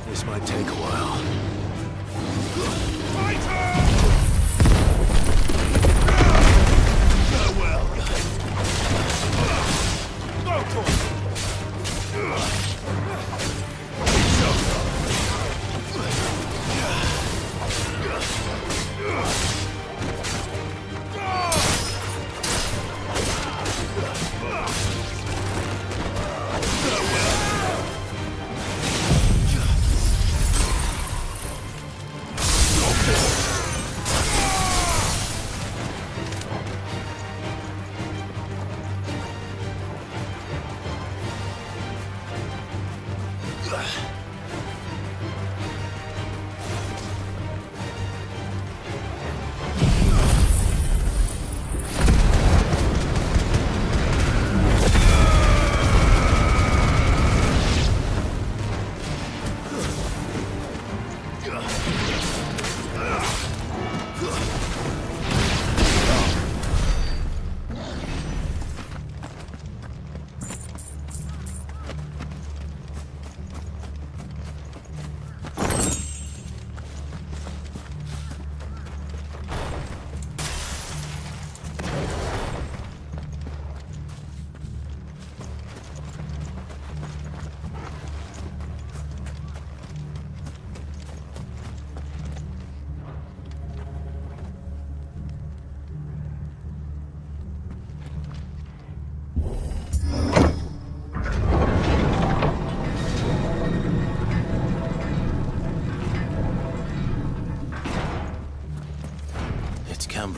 This might take a while. Farewell. Go for it.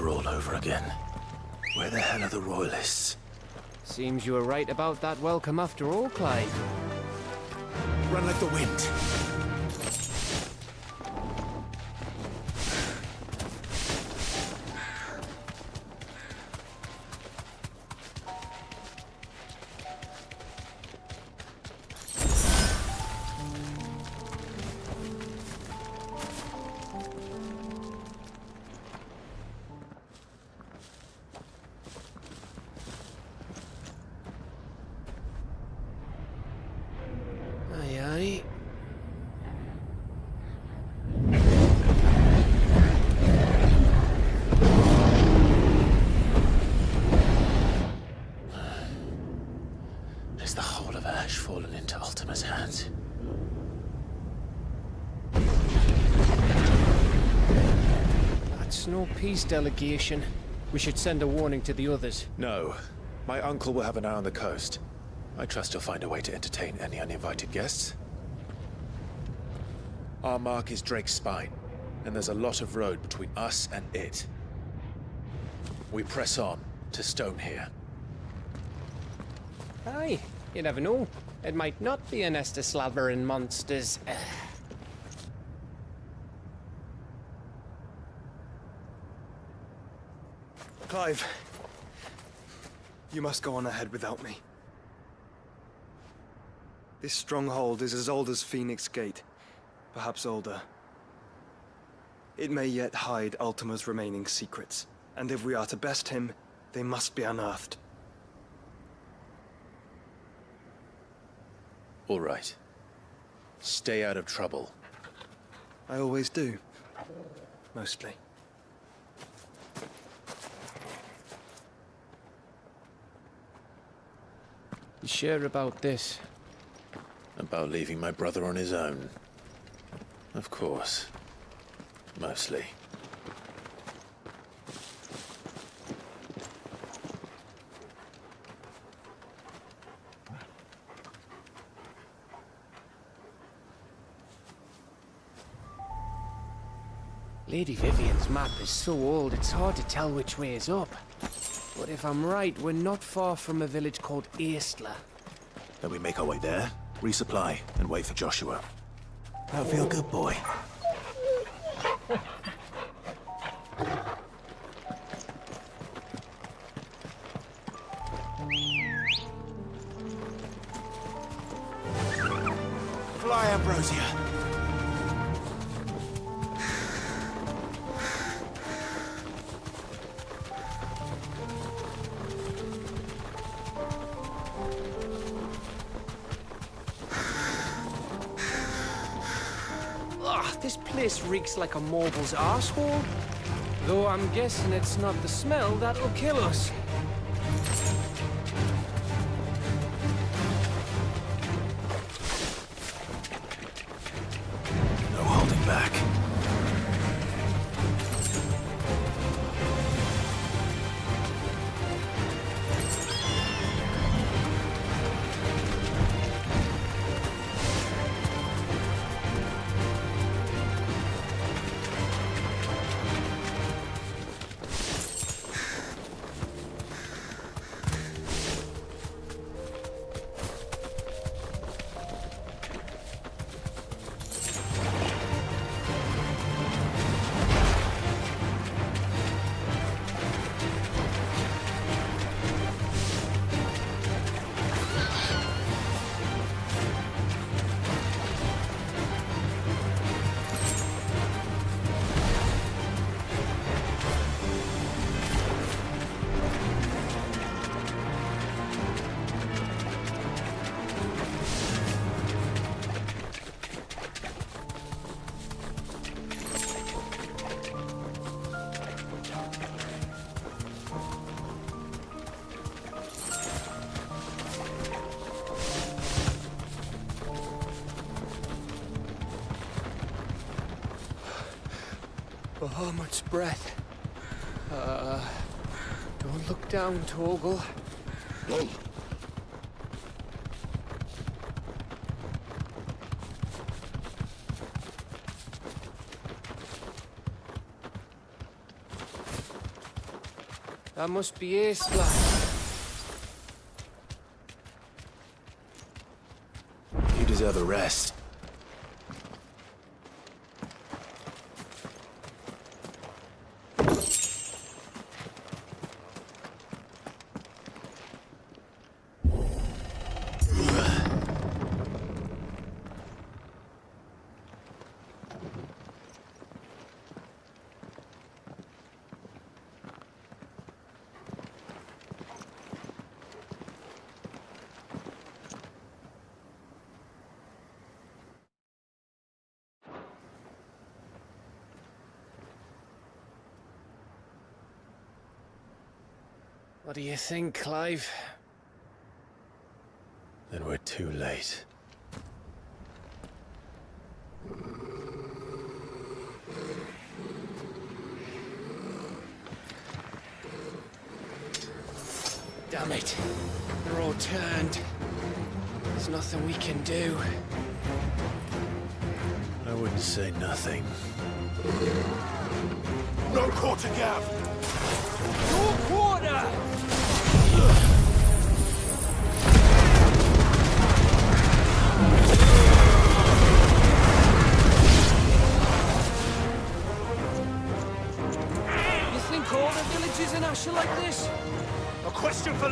All over again. Where the hell are the royalists? Seems you were right about that welcome after all, Clive. Run like the wind. Is the whole of Ash fallen into Ultima's hands? That's no peace delegation. We should send a warning to the others. No. My uncle will have an eye on the coast. I trust he'll find a way to entertain any uninvited guests. Our mark is Drake's Spine, and there's a lot of road between us and it. We press on to Stone here. Aye, you never know. It might not be a nest of slavering monsters. Clive, you must go on ahead without me. This stronghold is as old as Phoenix Gate, perhaps older. It may yet hide Ultima's remaining secrets, and if we are to best him, they must be unearthed. All right. Stay out of trouble. I always do. Mostly. You sure about this? About leaving my brother on his own? Of course. Mostly. Lady Vivian's map is so old it's hard to tell which way is up. But if I'm right, we're not far from a village called Eastla. Then we make our way there, resupply, and wait for Joshua. That'll feel good, boy. Fly, Ambrosia. This place reeks like a morble's arsehole. Though I'm guessing it's not the smell that'll kill us. No holding back. Bahamut's breath. Don't look down, Torgal. That must be Eastla. You deserve a rest. What do you think, Clive? Then we're too late. Damn it. They're all turned. There's nothing we can do. I wouldn't say nothing. No quarter gap! No quarter!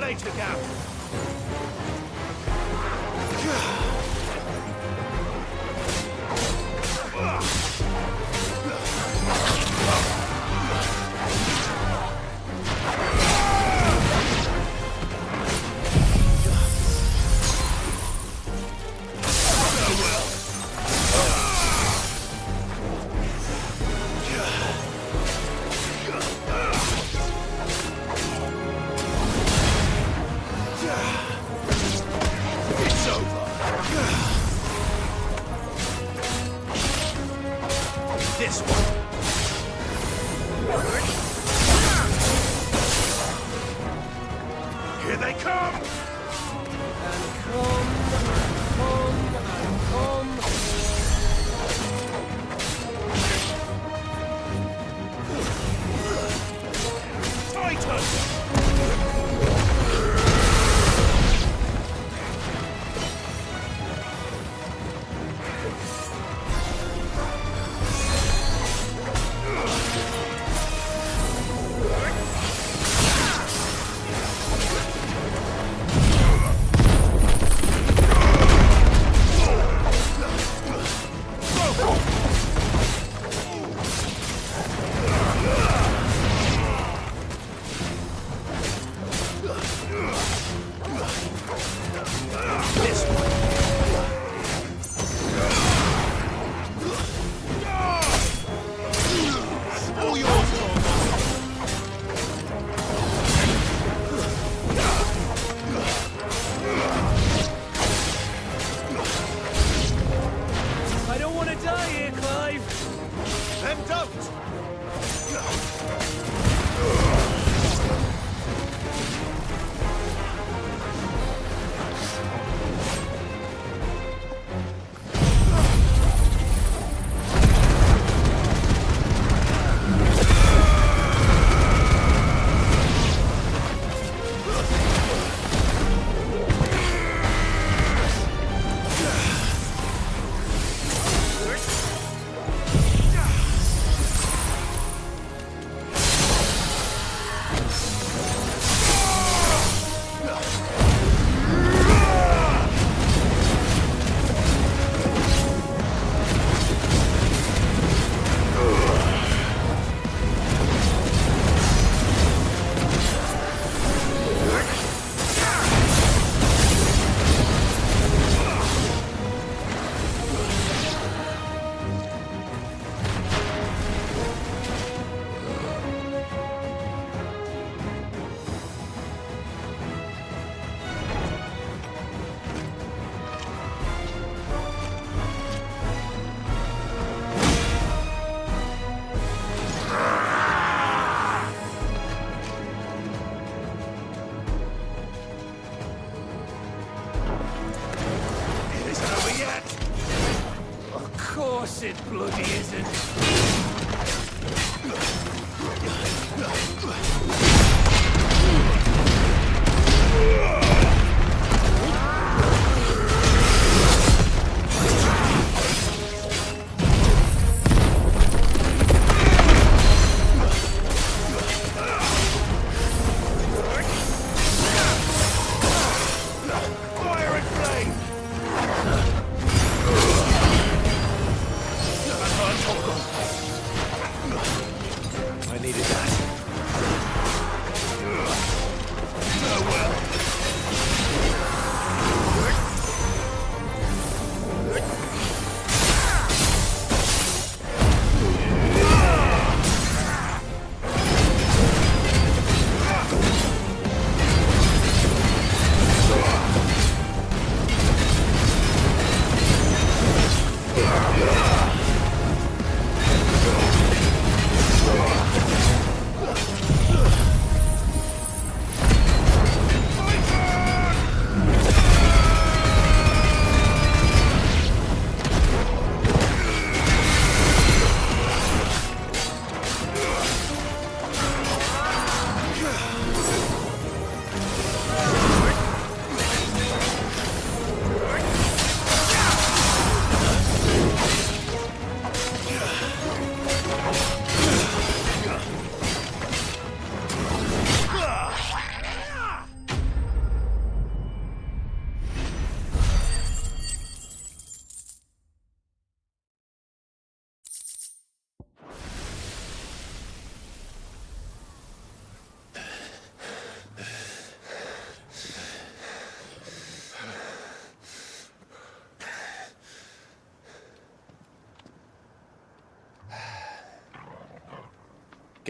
later, Gap. It bloody isn't. I needed that.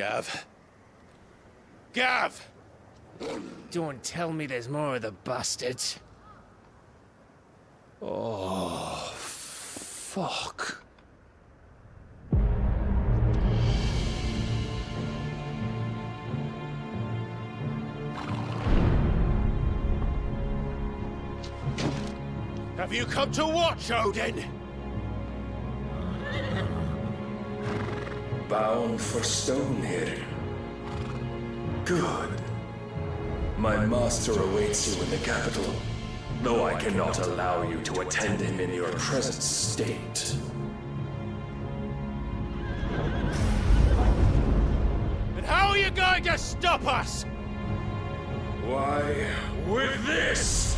Gav. Gav! Don't tell me there's more of the bastards. Oh, fuck. Have you come to watch, Odin? Bound for Stonehill. Good. My master awaits you in the capital, though I cannot allow you to attend him in your present state. And how are you going to stop us? Why, with this!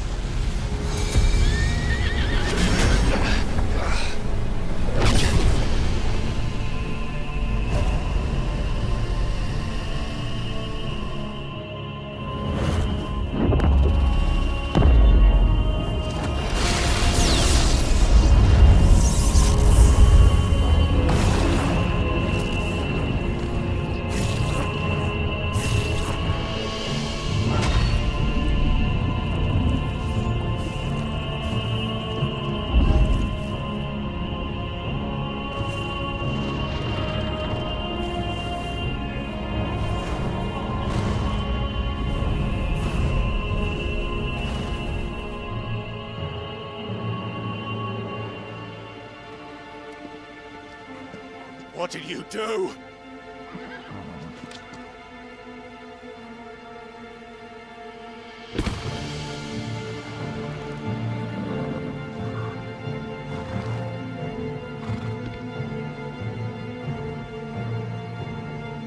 What did you do?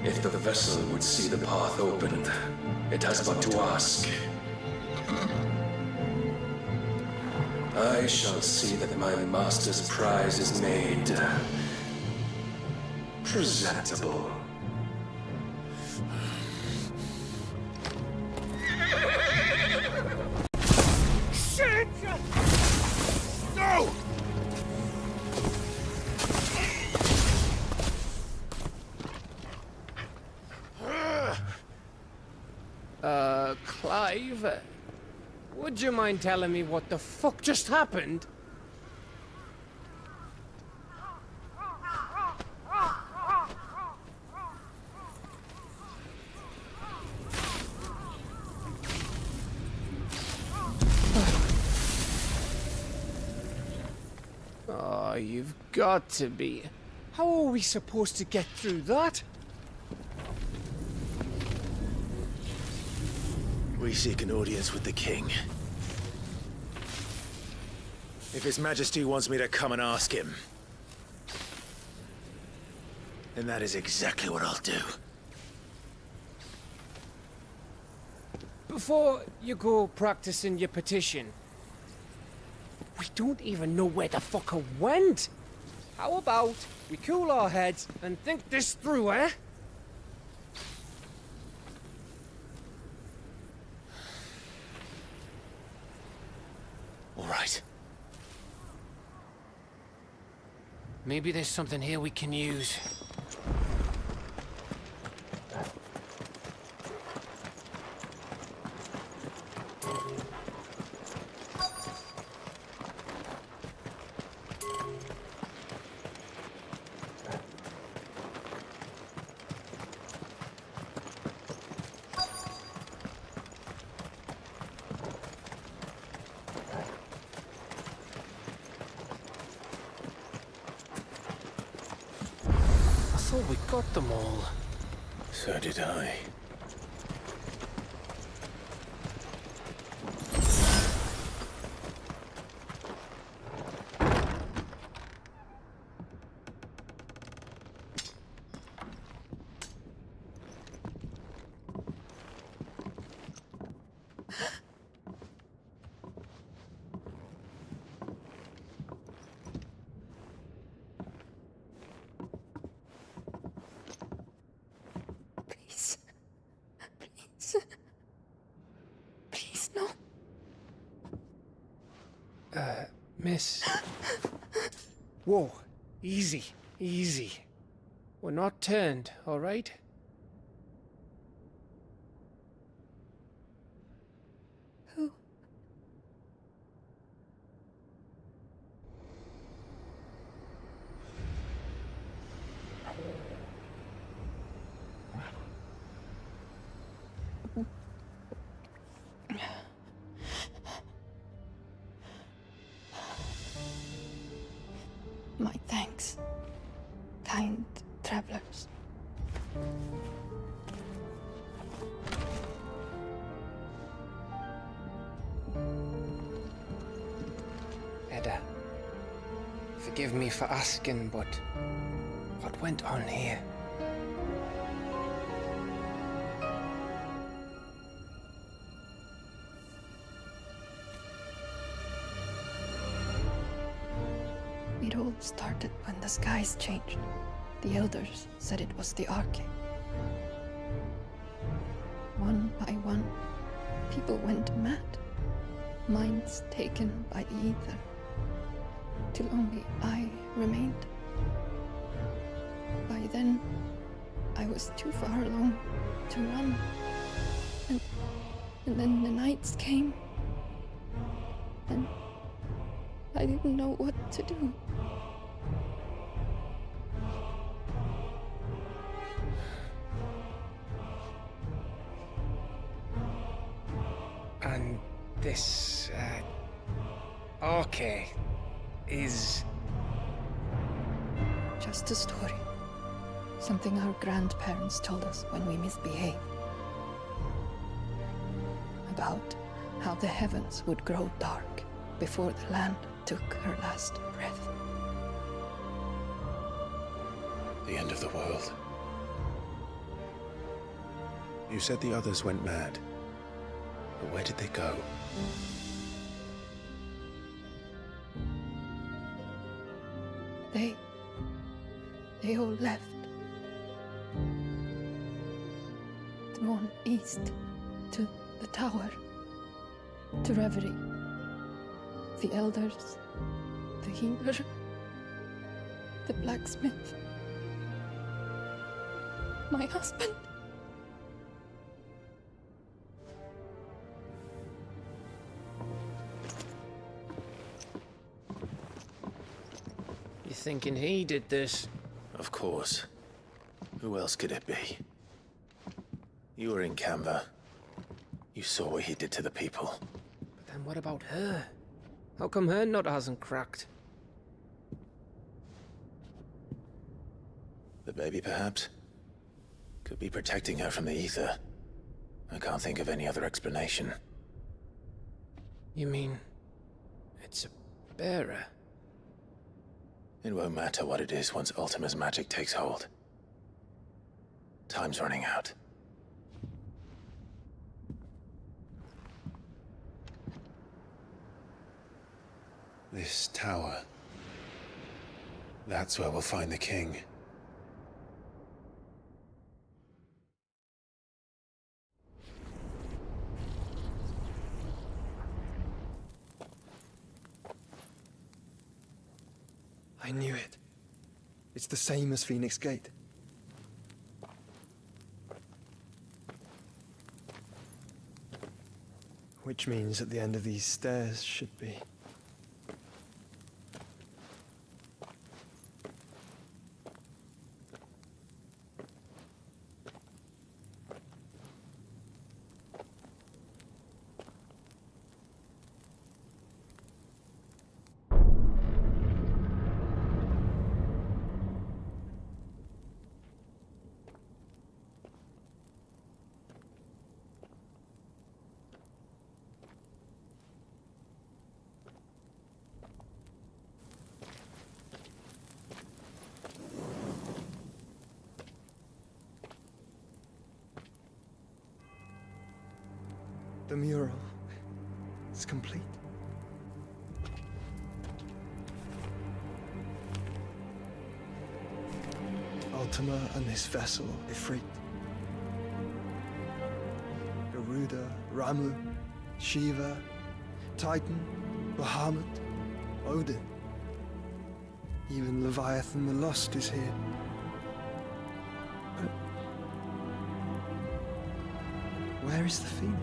If the vessel would see the path opened, it has but to ask. I shall see that my master's prize is made presentable. Shit! No! Clive? Would you mind telling me what the fuck just happened? Oh, you've got to be. How are we supposed to get through that? We seek an audience with the king. If His Majesty wants me to come and ask him, then that is exactly what I'll do. Before you go practicing your petition, we don't even know where the fucker went. How about we cool our heads and think this through, eh? All right. Maybe there's something here we can use. I thought we got them all. So did I. Please, no. Miss. Whoa, easy, easy. We're not turned, all right? Who? My thanks, kind travelers. Edda, forgive me for asking, but what went on here? It all started when the skies changed. The elders said it was the Arcade. One by one, people went mad. Minds taken by the ether. Till only I remained. By then, I was too far along to run. And then the nights came. And I didn't know what to do. And this, Arcade is... Just a story. Something our grandparents told us when we misbehaved. About how the heavens would grow dark before the land took her last breath. The end of the world. You said the others went mad. But where did they go? They all left. Gone east to the tower, to Reverie. The elders, the healer, the blacksmith, my husband. You thinking he did this? Of course. Who else could it be? You were in Canva. You saw what he did to the people. But then what about her? How come her nut hasn't cracked? The baby, perhaps? Could be protecting her from the ether. I can't think of any other explanation. You mean... it's a bearer? It won't matter what it is once Ultima's magic takes hold. Time's running out. This tower. That's where we'll find the king. I knew it. It's the same as Phoenix Gate. Which means at the end of these stairs should be... The mural is complete. Ultima and his vessel, Ifrit. Garuda, Ramu, Shiva, Titan, Bahamut, Odin. Even Leviathan the Lost is here. But where is the Phoenix?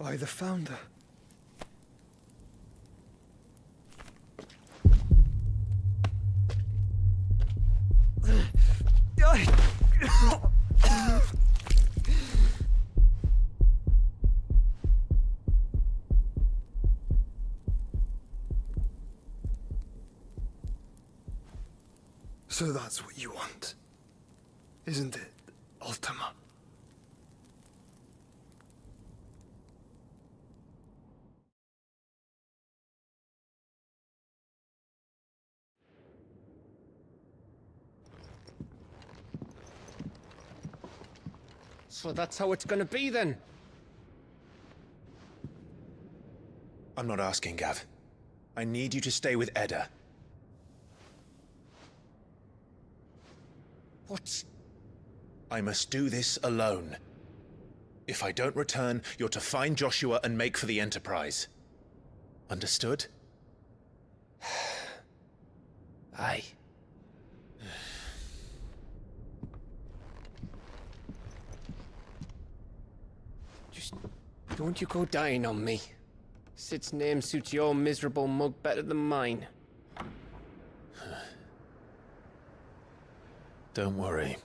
by the Founder. So that's what you want, isn't it, Ultima? So that's how it's gonna be then? I'm not asking, Gav. I need you to stay with Edda. What? I must do this alone. If I don't return, you're to find Joshua and make for the Enterprise. Understood? Aye. Just don't you go dying on me. Sid's name suits your miserable mug better than mine. Don't worry.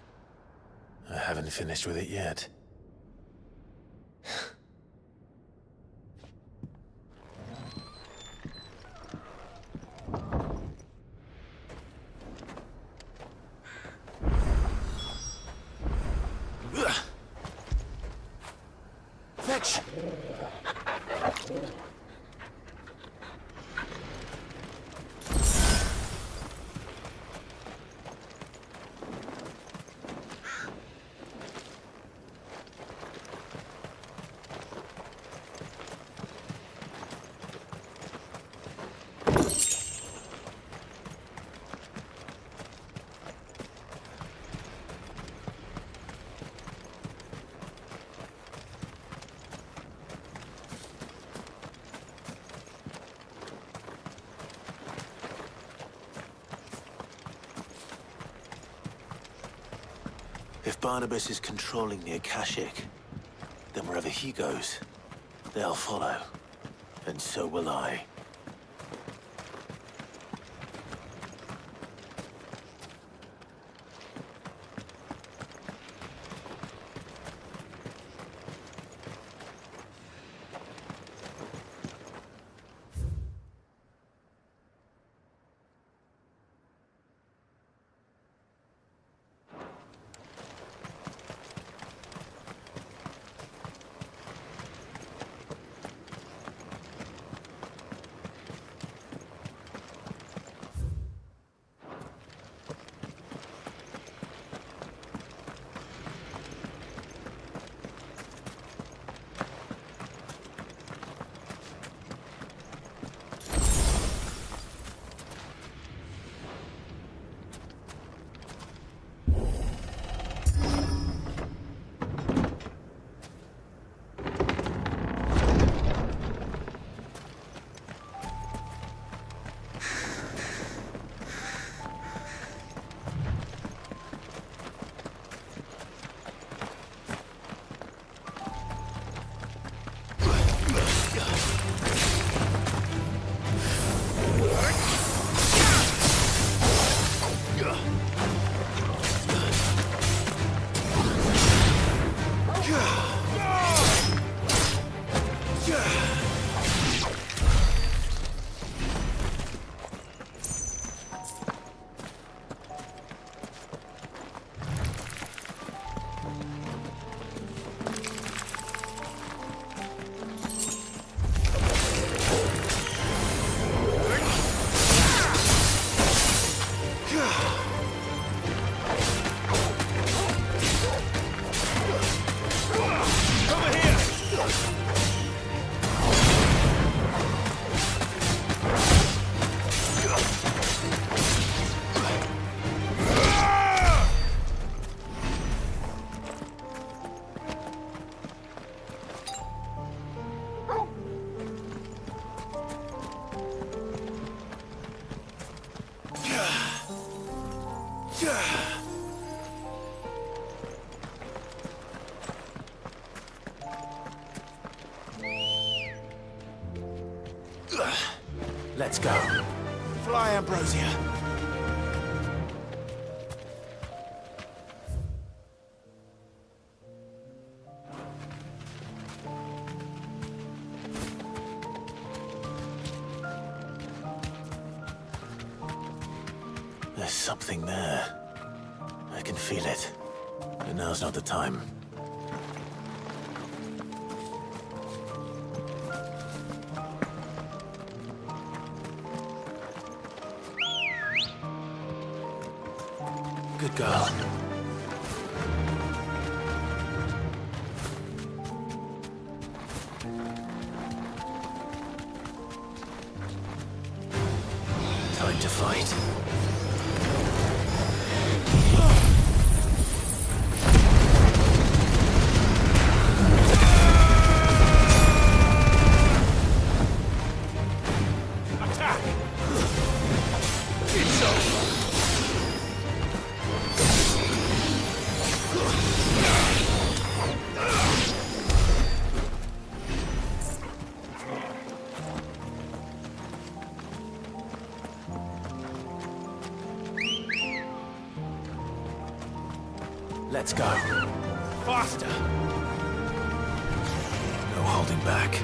I haven't finished with it yet. Fetch! If Barnabas is controlling the Akashic, then wherever he goes, they'll follow. And so will I. Let's go. Fly, Ambrosia. There's something there. I can feel it. But now's not the time. Good girl. Time to fight. Let's go. Faster! No holding back.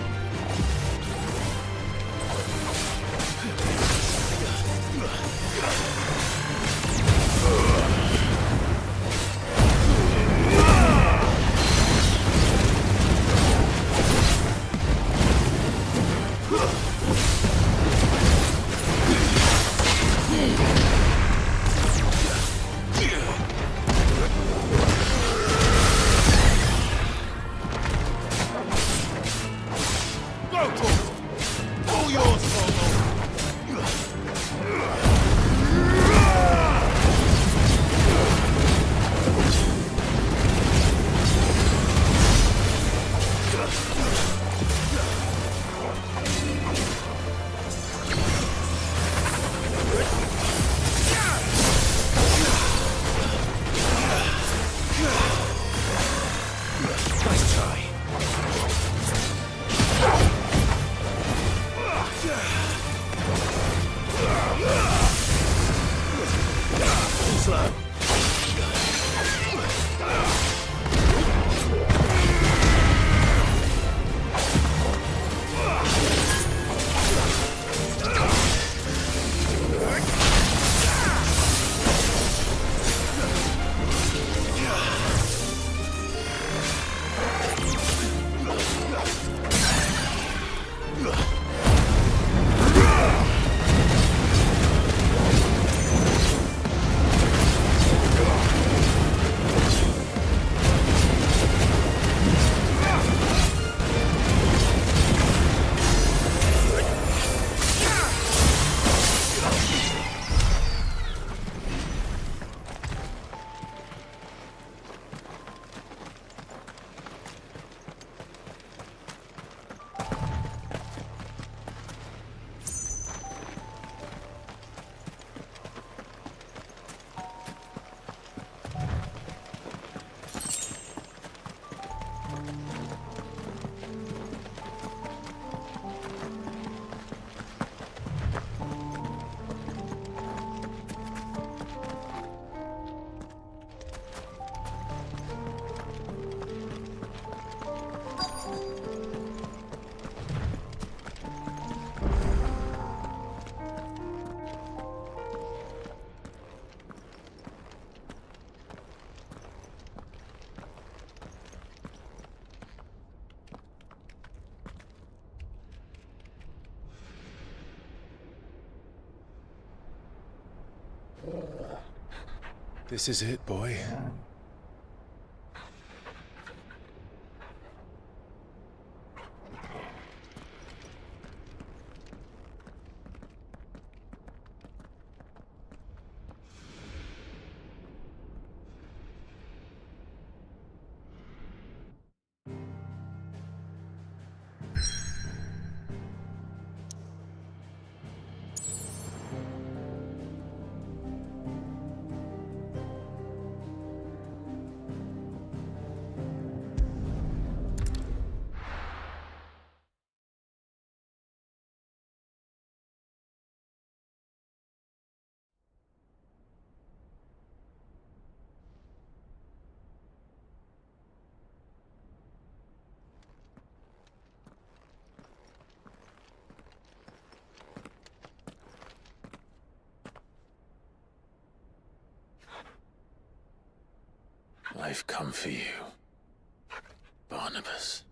This is it, boy. I've come for you, Barnabas.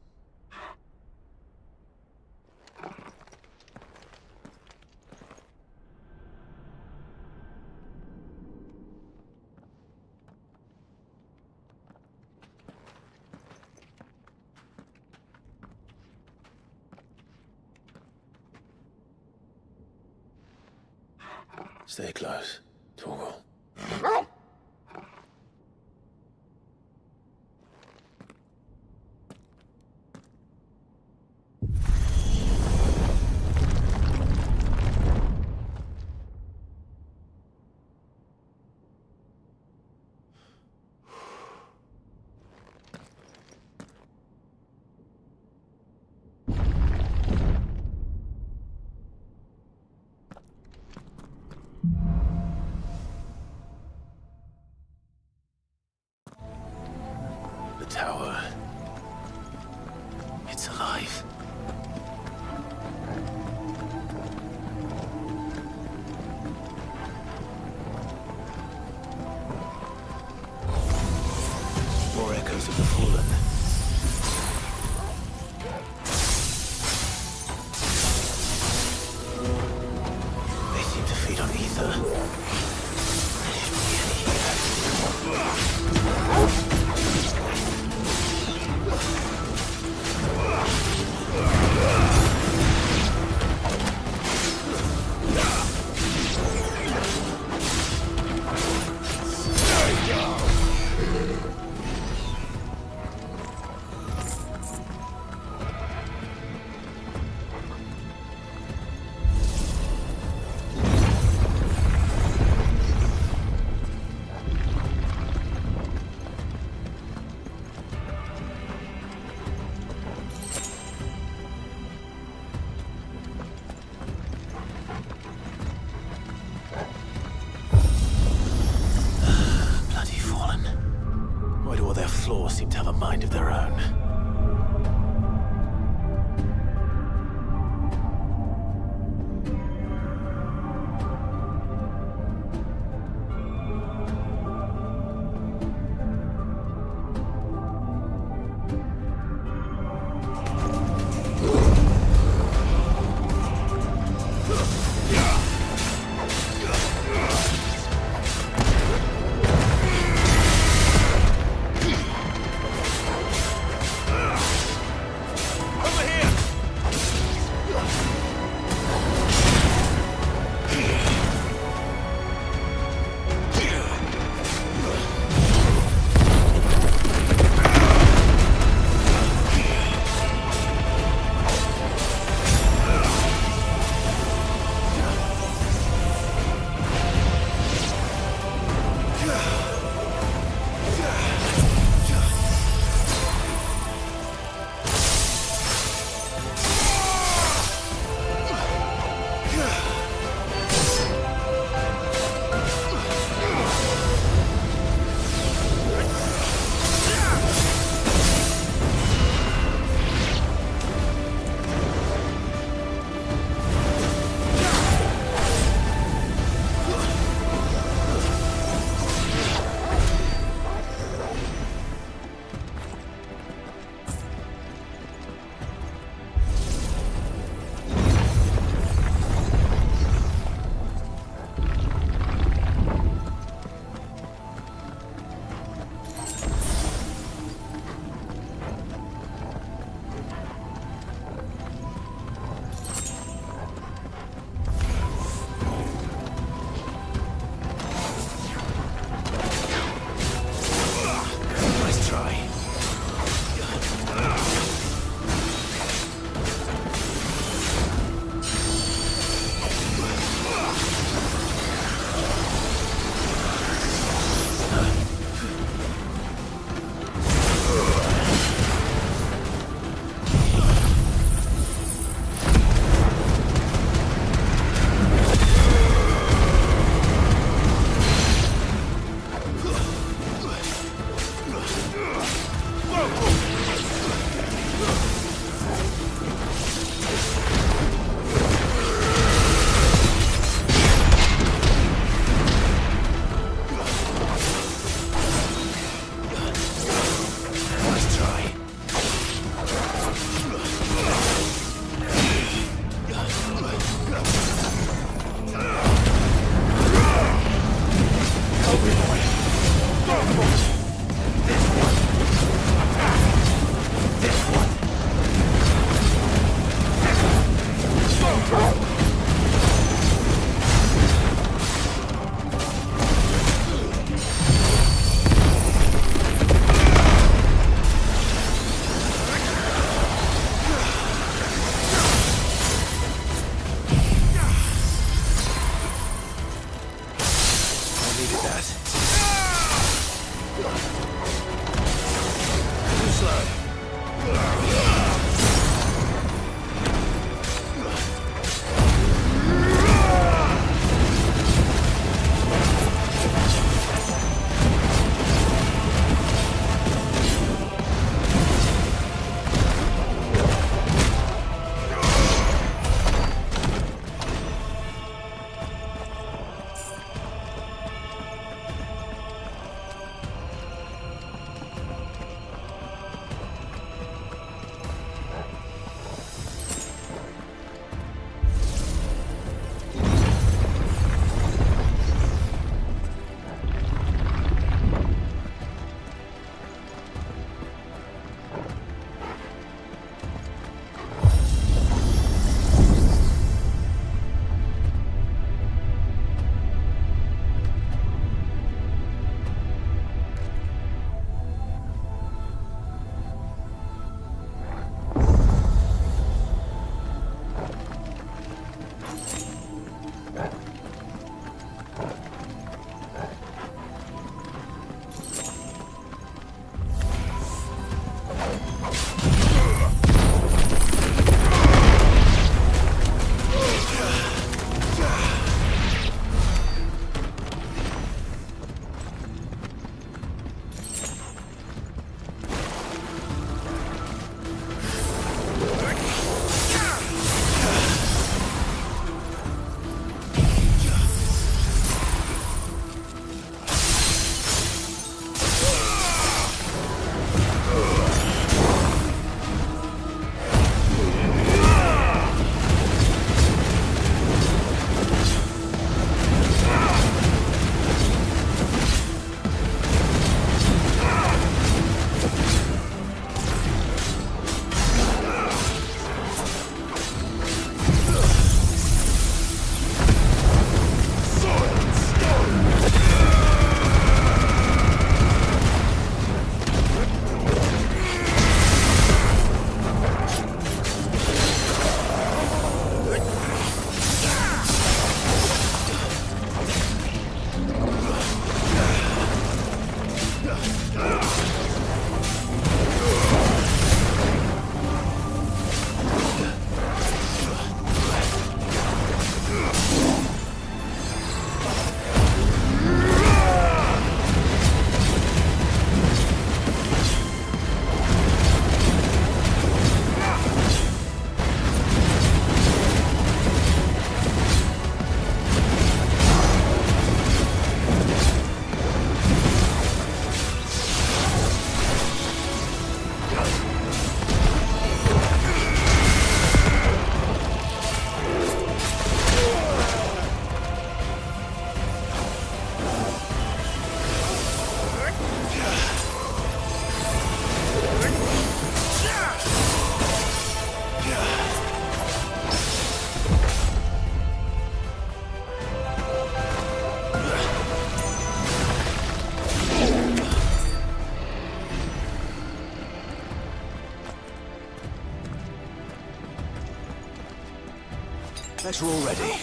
Stay close, Torgal. The tower. It's alive. More echoes of the fallen. They seem to feed on ether. Seem to have a mind of their own. Better already.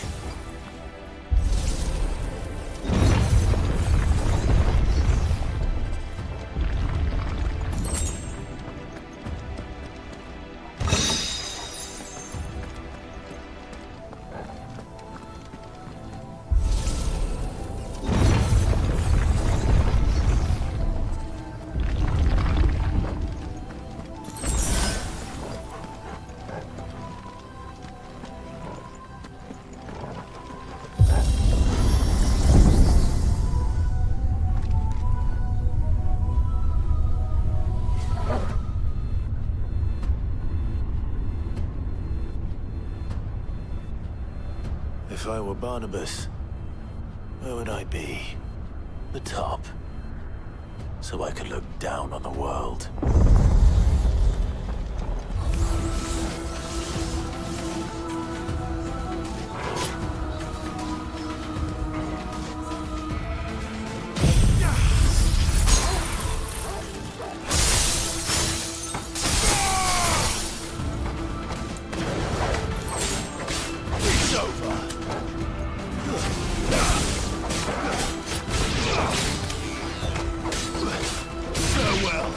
If I were Barnabas, where would I be? The top. So I could look down on the world. It's over. Farewell.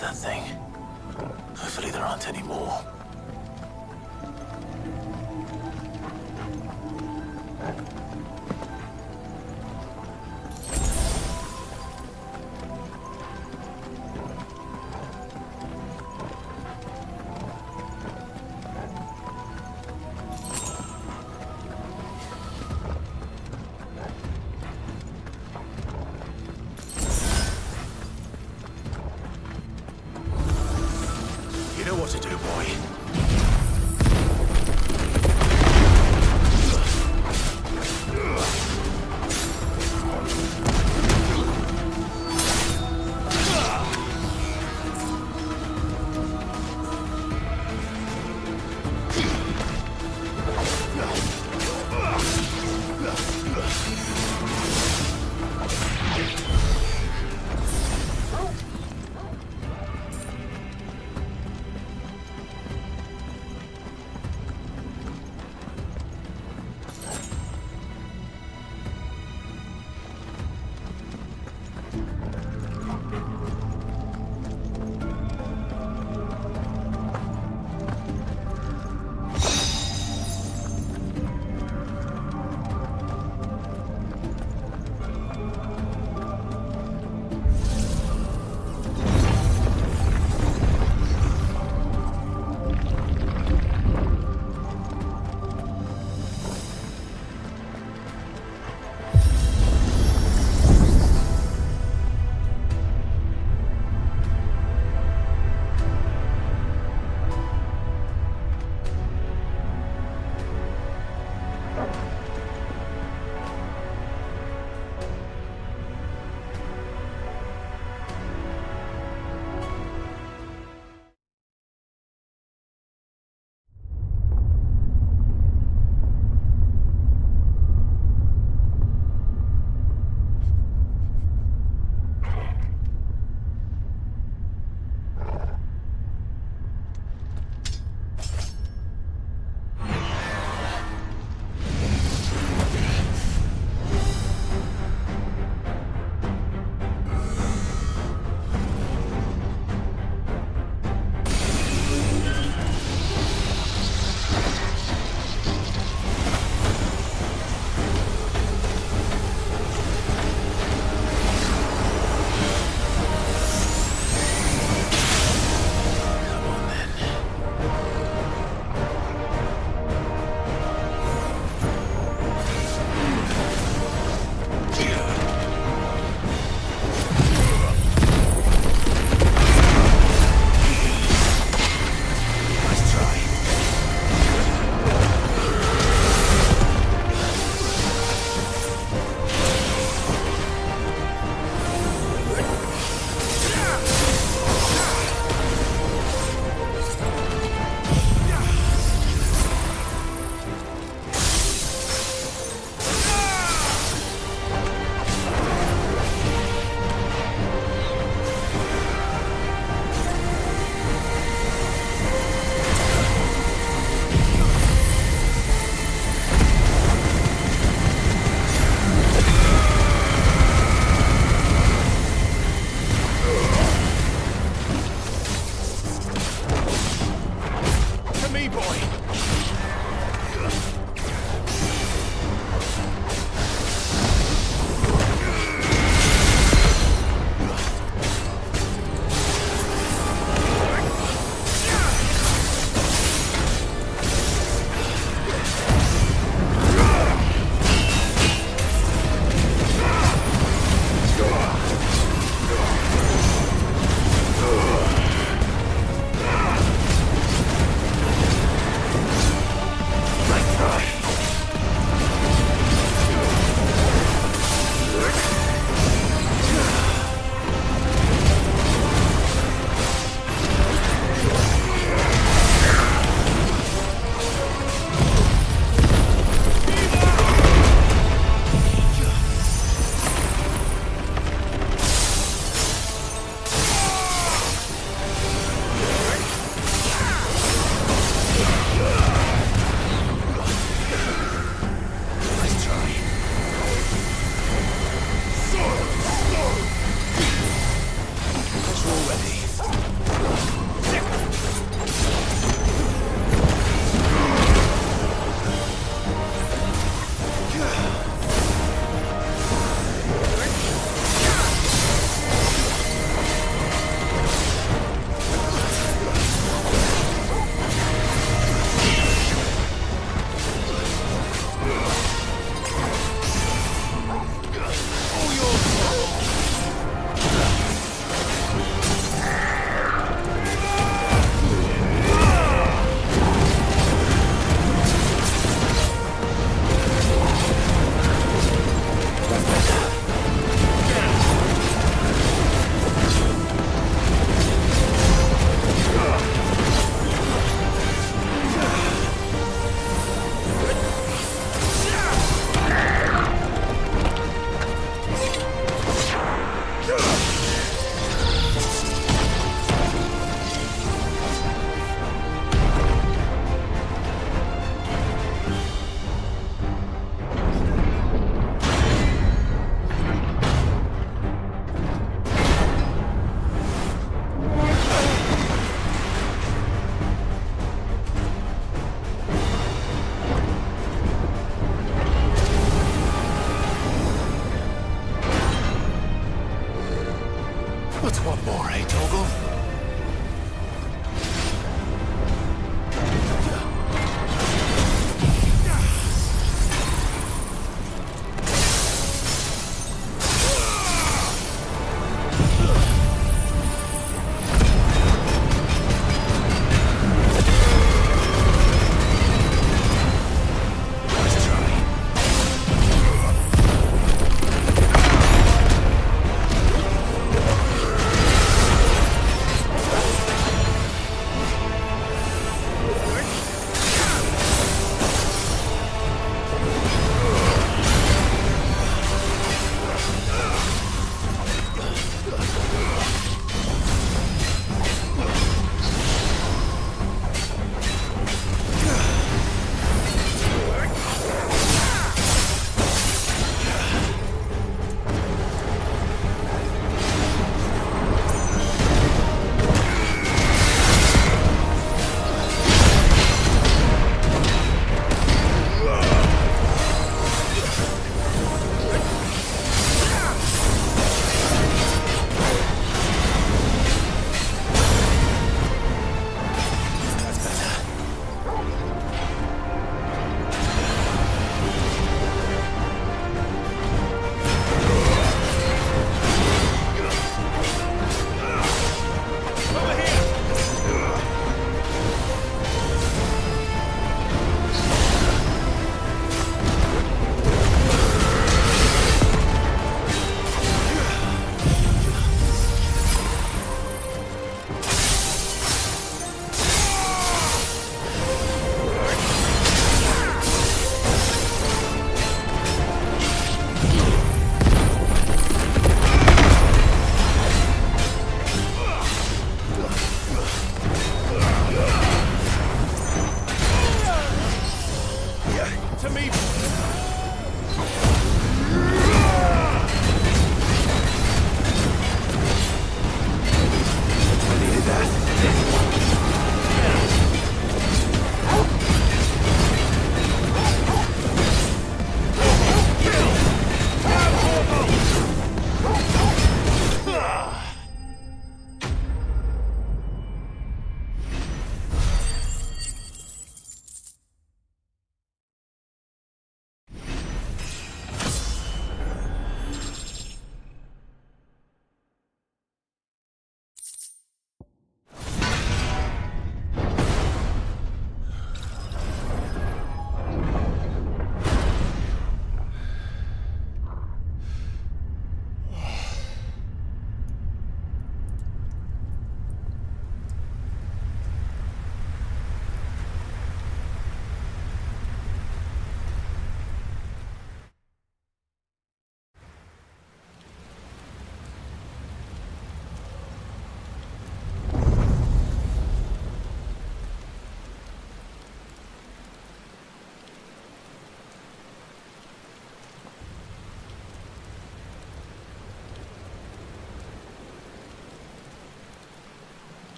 lost that thing. Hopefully there aren't any more. You know what to do, boy.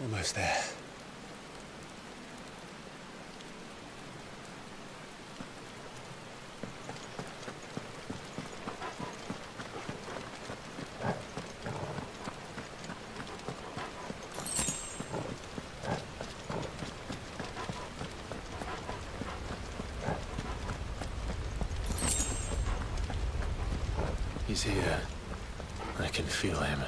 Almost there. He's here. I can feel him.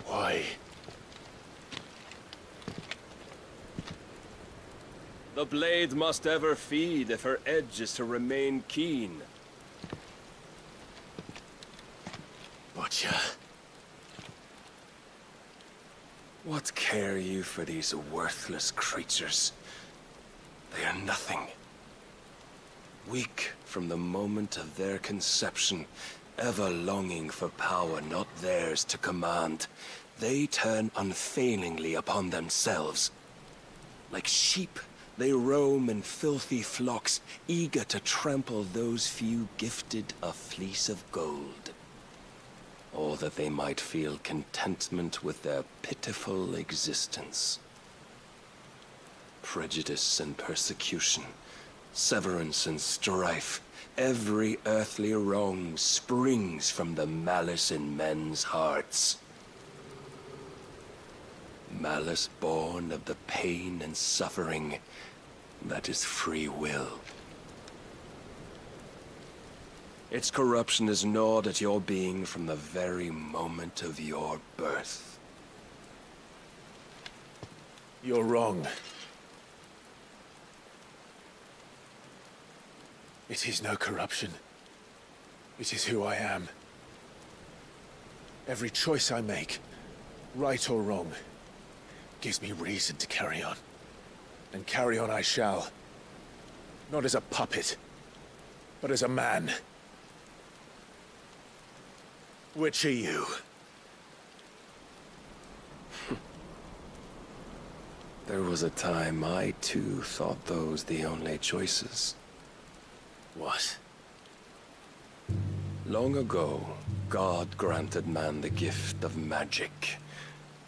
Why? The blade must ever feed if her edge is to remain keen. Butcher. What care you for these worthless creatures? They are nothing. Weak from the moment of their conception, ever longing for power not theirs to command, they turn unfailingly upon themselves. Like sheep, they roam in filthy flocks, eager to trample those few gifted a fleece of gold. Or that they might feel contentment with their pitiful existence. Prejudice and persecution, severance and strife, every earthly wrong springs from the malice in men's hearts. Malice born of the pain and suffering that is free will. Its corruption is gnawed at your being from the very moment of your birth. You're wrong. It is no corruption. It is who I am. Every choice I make, right or wrong, gives me reason to carry on. And carry on I shall. Not as a puppet, but as a man. Which are you? There was a time I too thought those the only choices. What? Long ago, God granted man the gift of magic.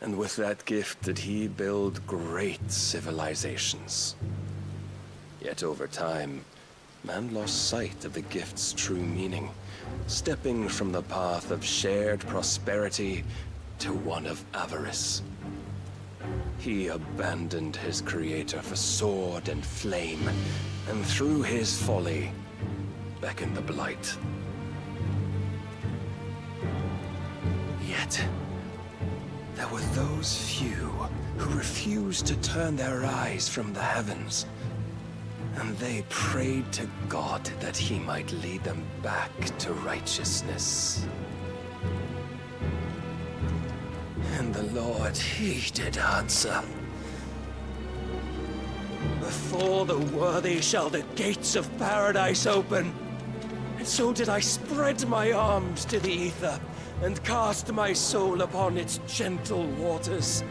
And with that gift did he build great civilizations. Yet over time, man lost sight of the gift's true meaning, stepping from the path of shared prosperity to one of avarice. He abandoned his creator for sword and flame, and through his folly, beckoned the blight. Yet, there were those few who refused to turn their eyes from the heavens, and they prayed to God that he might lead them back to righteousness. And the Lord, he did answer. Before the worthy shall the gates of paradise open. And so did I spread my arms to the ether, and cast my soul upon its gentle waters.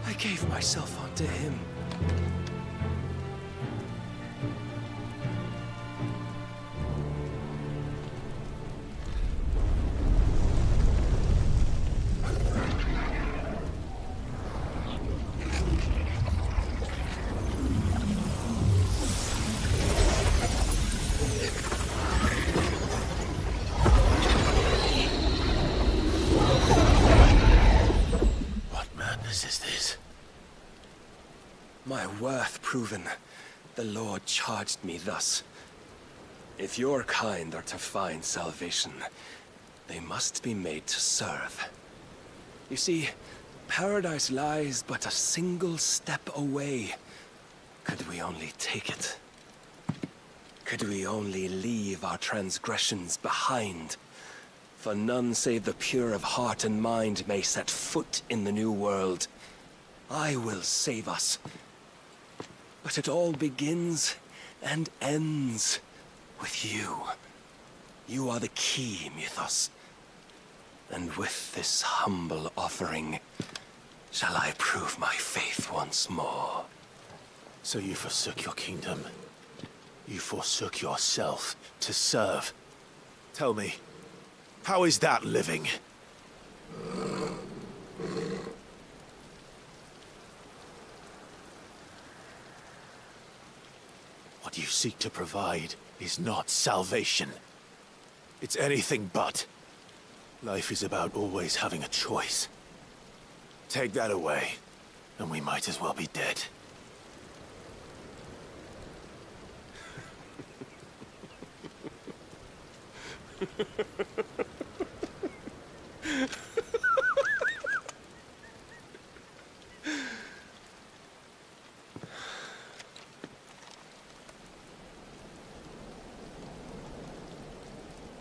I gave myself unto him. My worth proven, the Lord charged me thus. If your kind are to find salvation, they must be made to serve. You see, paradise lies but a single step away, could we only take it. Could we only leave our transgressions behind? For none save the pure of heart and mind may set foot in the new world. I will save us. But it all begins and ends with you. You are the key, Mythos. And with this humble offering, shall I prove my faith once more. So you forsook your kingdom. You forsook yourself to serve. Tell me, how is that living? What you seek to provide is not salvation. It's anything but. Life is about always having a choice. Take that away, and we might as well be dead.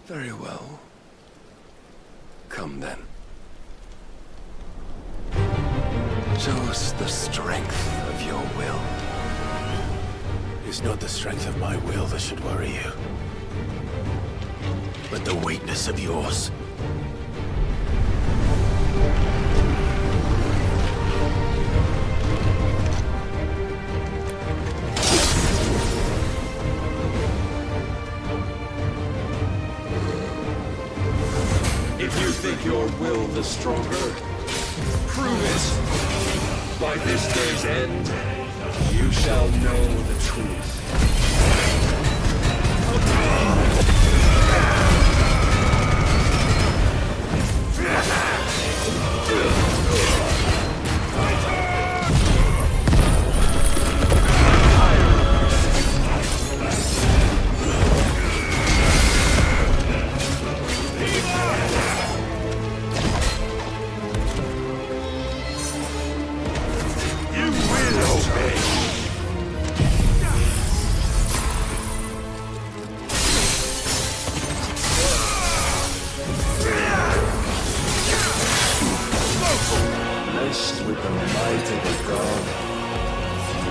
Very well. Come then. Show us the strength of your will. It's not the strength of my will that should worry you, but the weakness of yours. If you think your will the stronger, prove it. By this day's end, you shall know the truth. Blessed with the might of a god,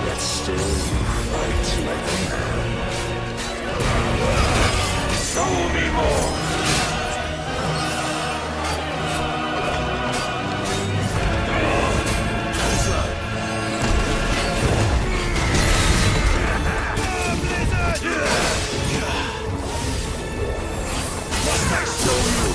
yet still you fight like a man. Show me more! Must I show you?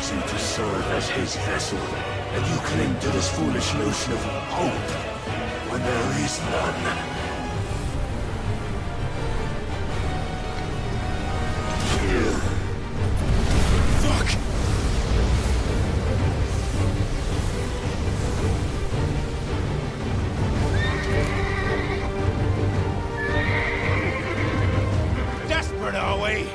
You to serve as his vessel, and you cling to this foolish notion of hope when there is none. Fuck! Desperate, are we?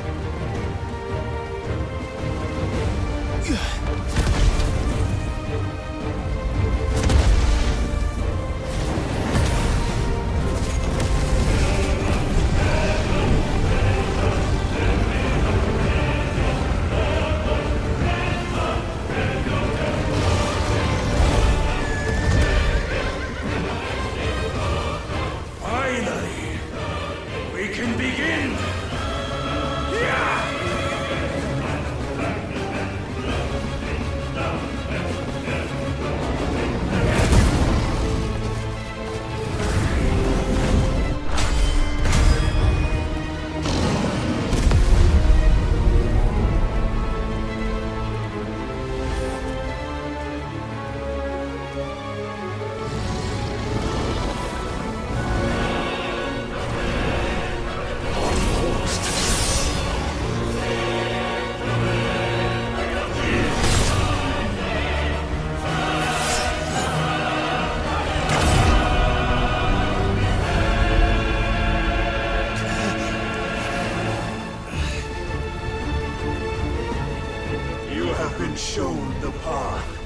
have been shown the path.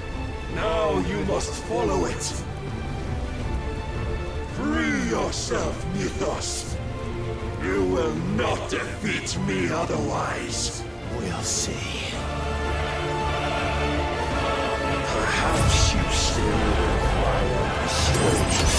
Now you must follow it. Free yourself, Mythos. You will not defeat me otherwise. We'll see. Perhaps you still require persuasion.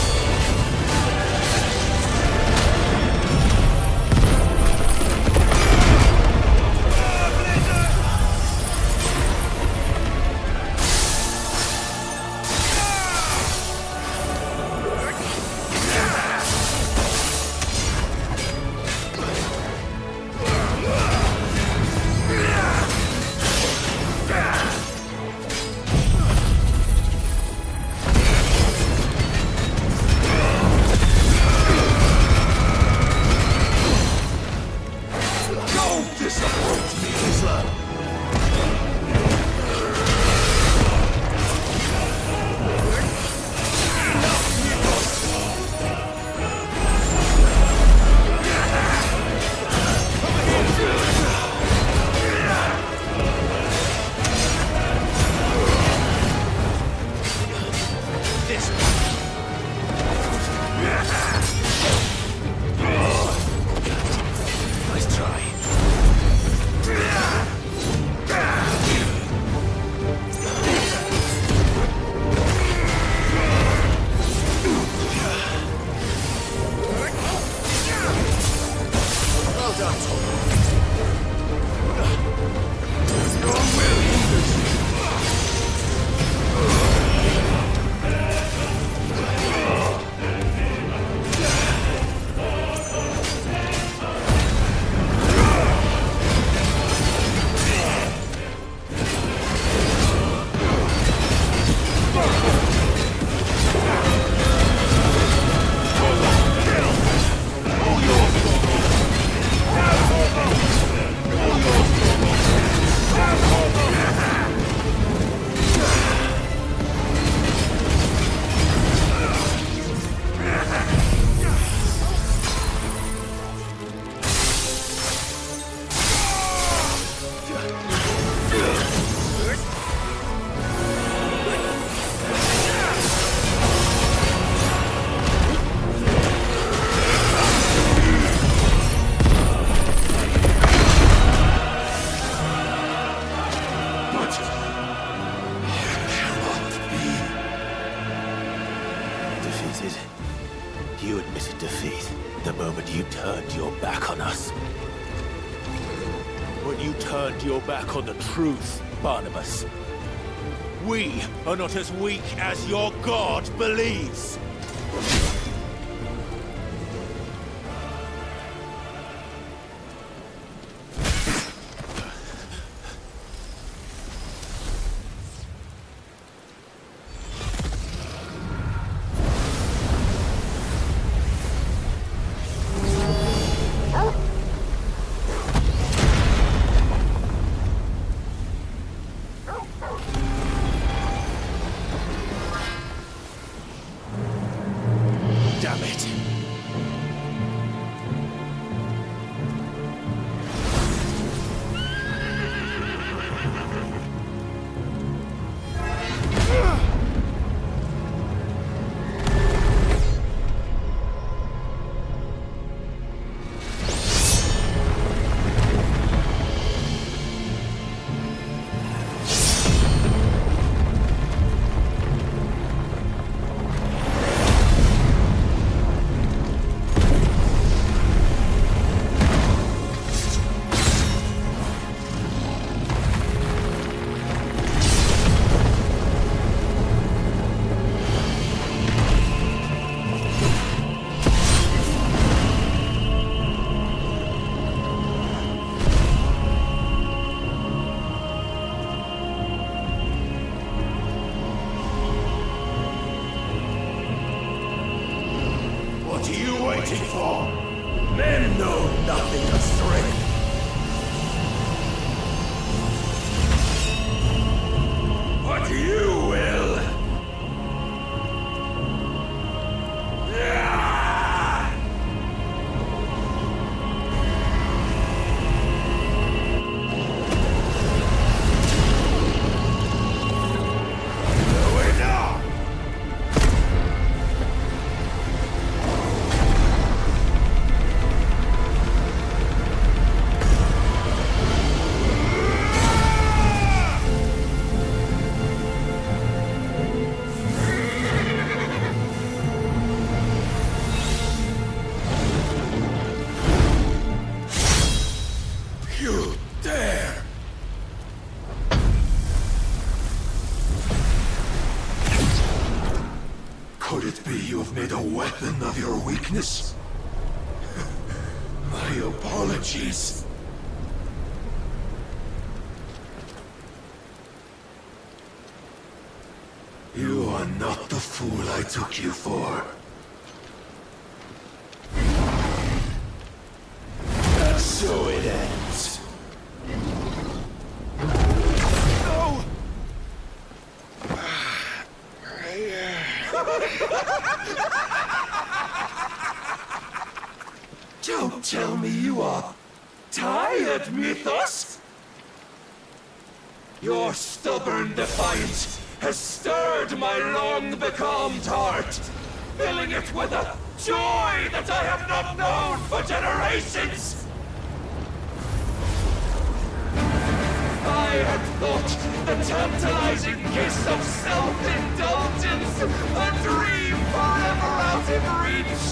You admitted defeat the moment you turned your back on us. When you turned your back on the truth, Barnabas. We are not as weak as your god believes. Damn it. What are you waiting for? Men know nothing of strength. But you will. made a weapon of your weakness. My apologies. You are not the fool I took you for. And so it ends. No! Don't tell me you are tired, Mythos! Your stubborn defiance has stirred my long-becalmed heart, filling it with a joy that I have not known for generations! I had thought the tantalizing kiss of self-indulgence a dream forever out of reach.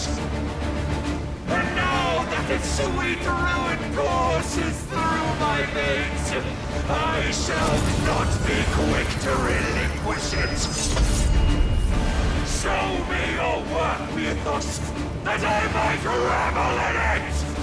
And now that its sweet ruin courses through my veins, I shall not be quick to relinquish it. Show me your work, Mythos, that I might revel in it!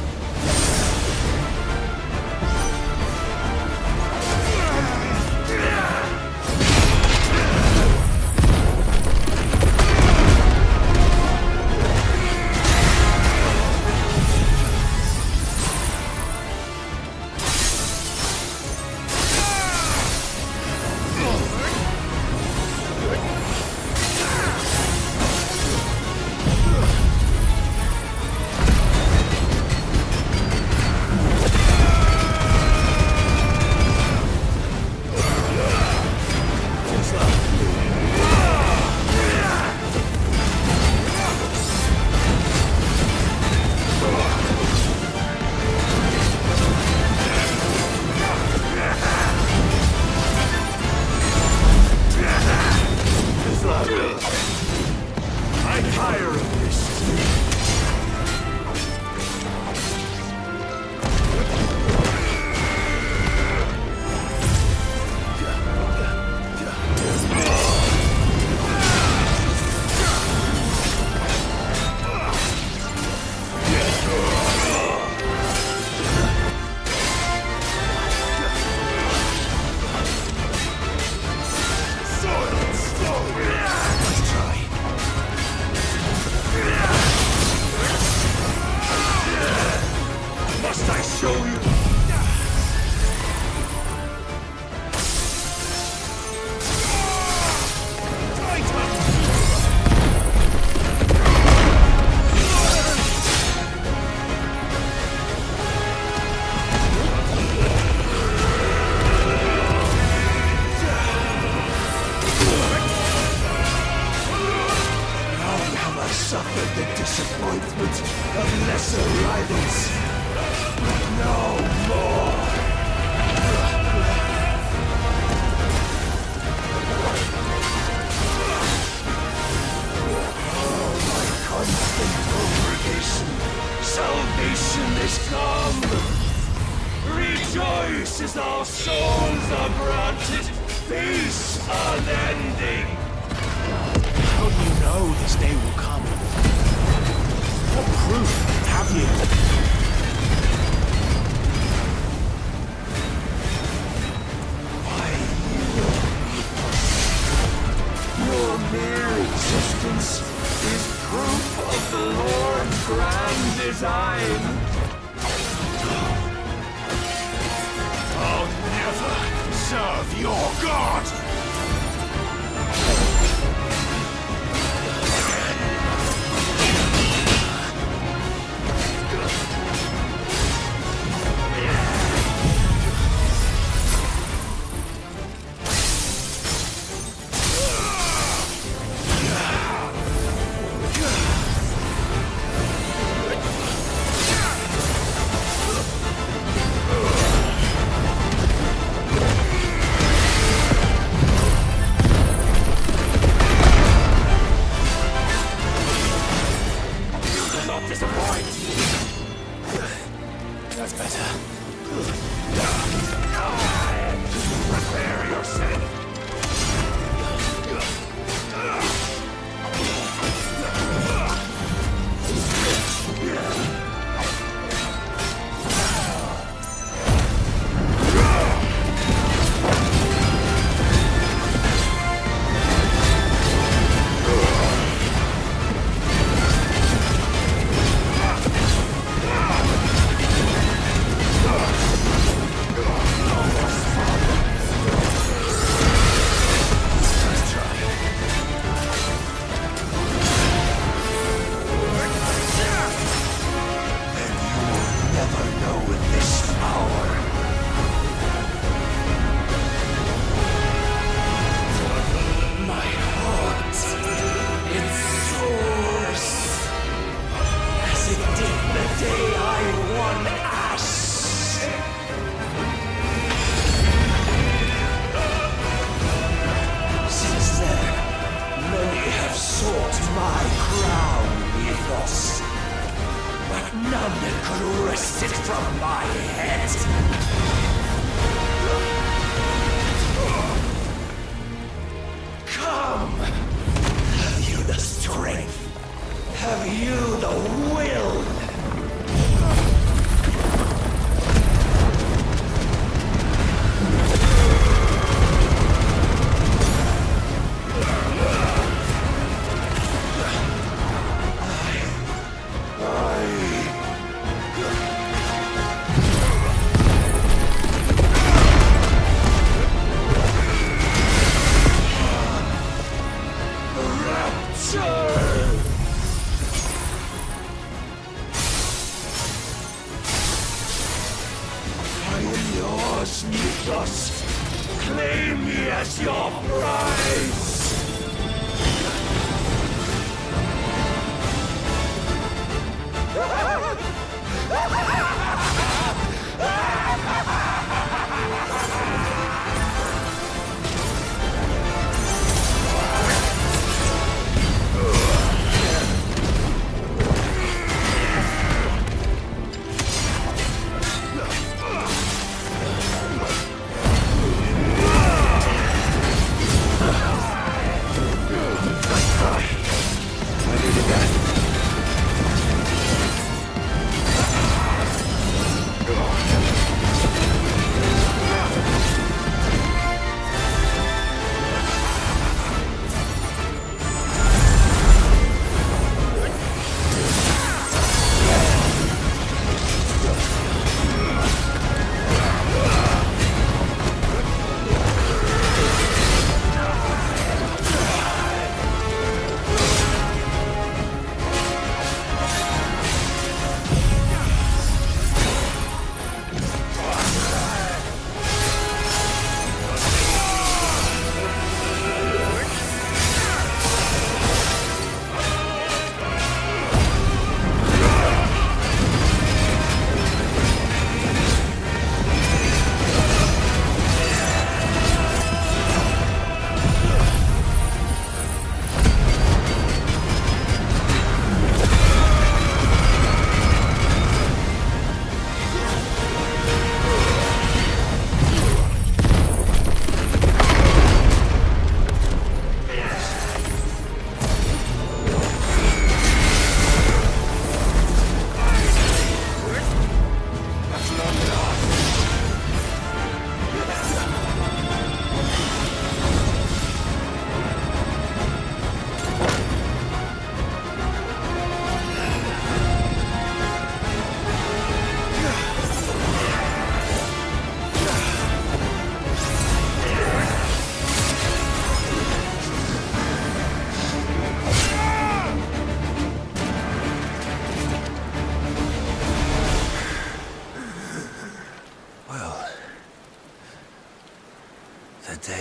as your price!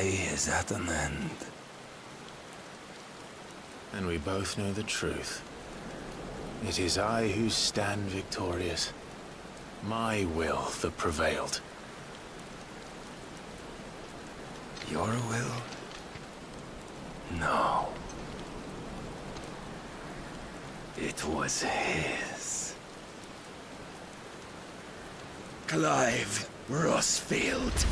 Is at an end. And we both know the truth. It is I who stand victorious. My will that prevailed. Your will? No. It was his. Clive Rosfield.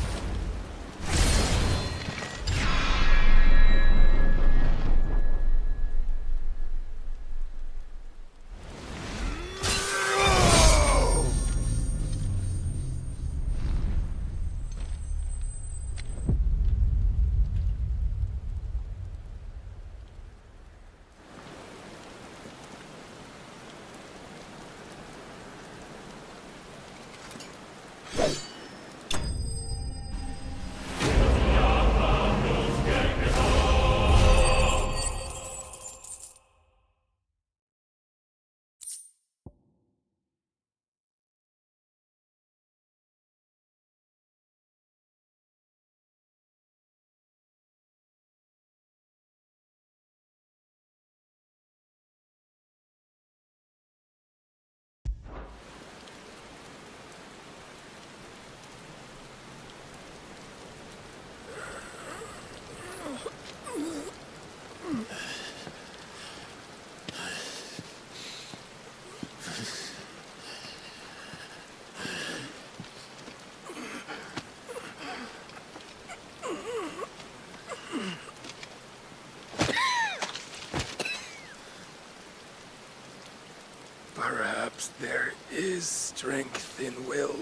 Perhaps there is strength in will.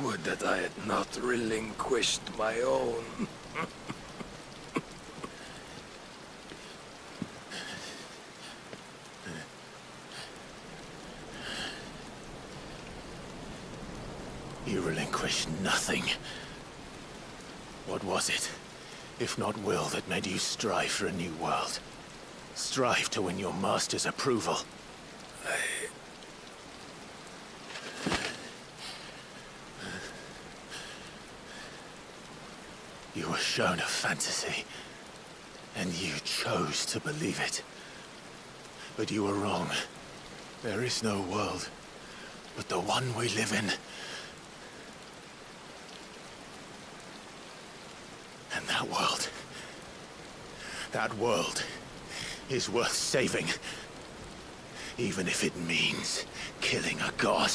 Would that I had not relinquished my own. You relinquished nothing. What was it, if not will, that made you strive for a new world? Strive to win your master's approval? You were shown a fantasy, and you chose to believe it. But you were wrong. There is no world but the one we live in. And that world is worth saving. Even if it means killing a god.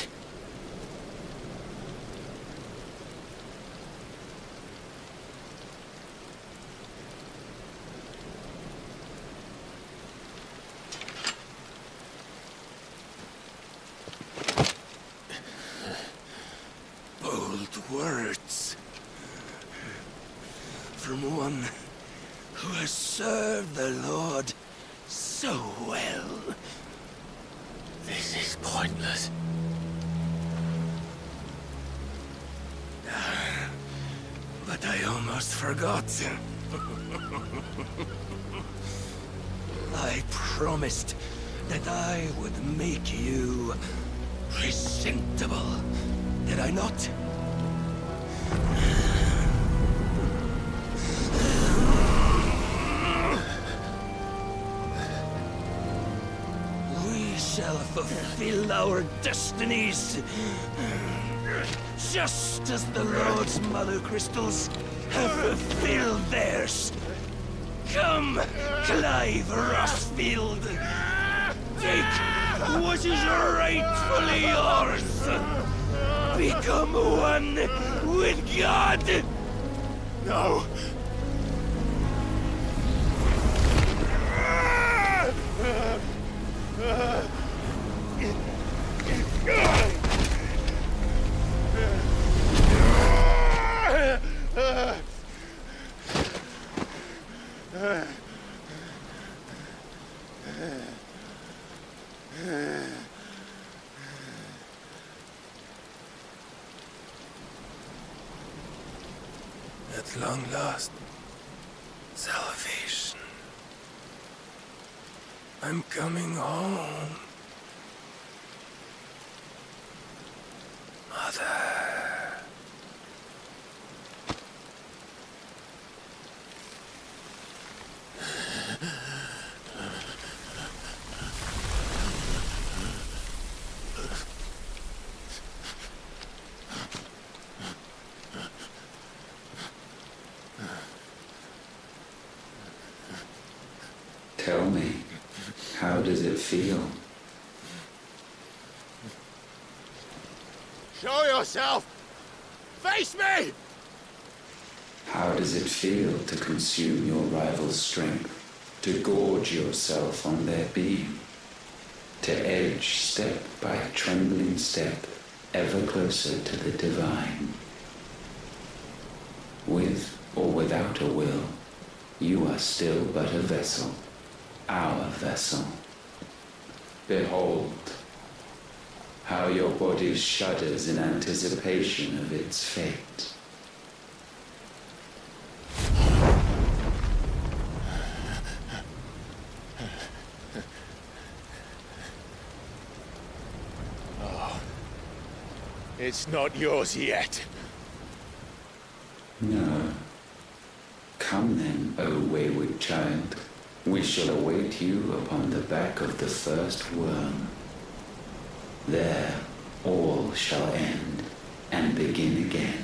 Bold words. From one who has served the Lord so well. This is pointless. But I almost forgot. I promised that I would make you presentable. Did I not? We shall fulfill our destinies, just as the Lord's Mother Crystals have fulfilled theirs. Come, Clive Rosfield. Take what is rightfully yours. Become one with God. No. At long last, salvation. I'm coming home. Mother. Tell me, how does it feel? Show yourself! Face me! How does it feel to consume your rival's strength, to gorge yourself on their beam, to edge step by trembling step ever closer to the divine? With or without a will, you are still but a vessel, our vessel. Behold, how your body shudders in anticipation of its fate. Oh, it's not yours yet. No. Come then, O wayward child. We shall await you upon the back of the first worm. There all shall end and begin again.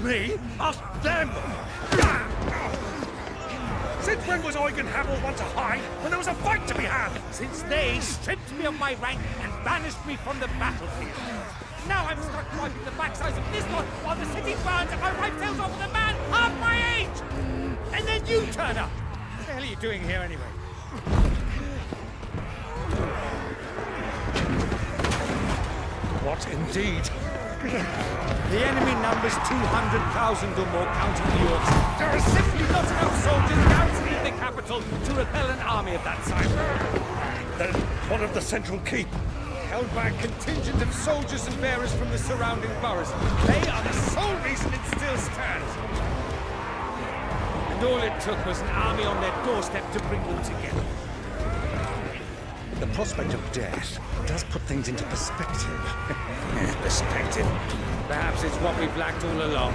me? Ask them! Since when was Eikon Hamel one to hide when there was a fight to be had? Since they stripped me of my rank and banished me from the battlefield. Now I'm stuck wiping the backsides of this one while the city burns and my wife tells off with a man half my age! And then you turn up! What the hell are you doing here anyway? What indeed? The enemy numbers 200,000 or more, counting the orcs. There are simply not enough soldiers garrisoning the capital to repel an army of that size. Then what of the central keep? Held by a contingent of soldiers and bearers from the surrounding boroughs. They are the sole reason it still stands. And all it took was an army on their doorstep to bring them together. The prospect of death does put things into perspective. Perspective. Perhaps it's what we've lacked all along.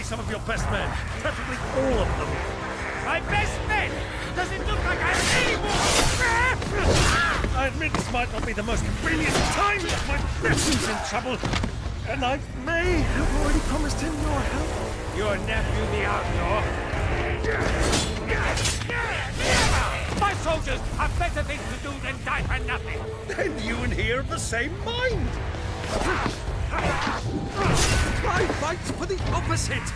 Some of your best men, preferably all of them. My best men? Does it look like I have any more? I admit this might not be the most convenient time, but my nephew's in trouble, and I may have already promised him your help. Your nephew, the outlaw? My soldiers have better things to do than die for nothing. Then you and he are of the same mind. I fight for the opposite!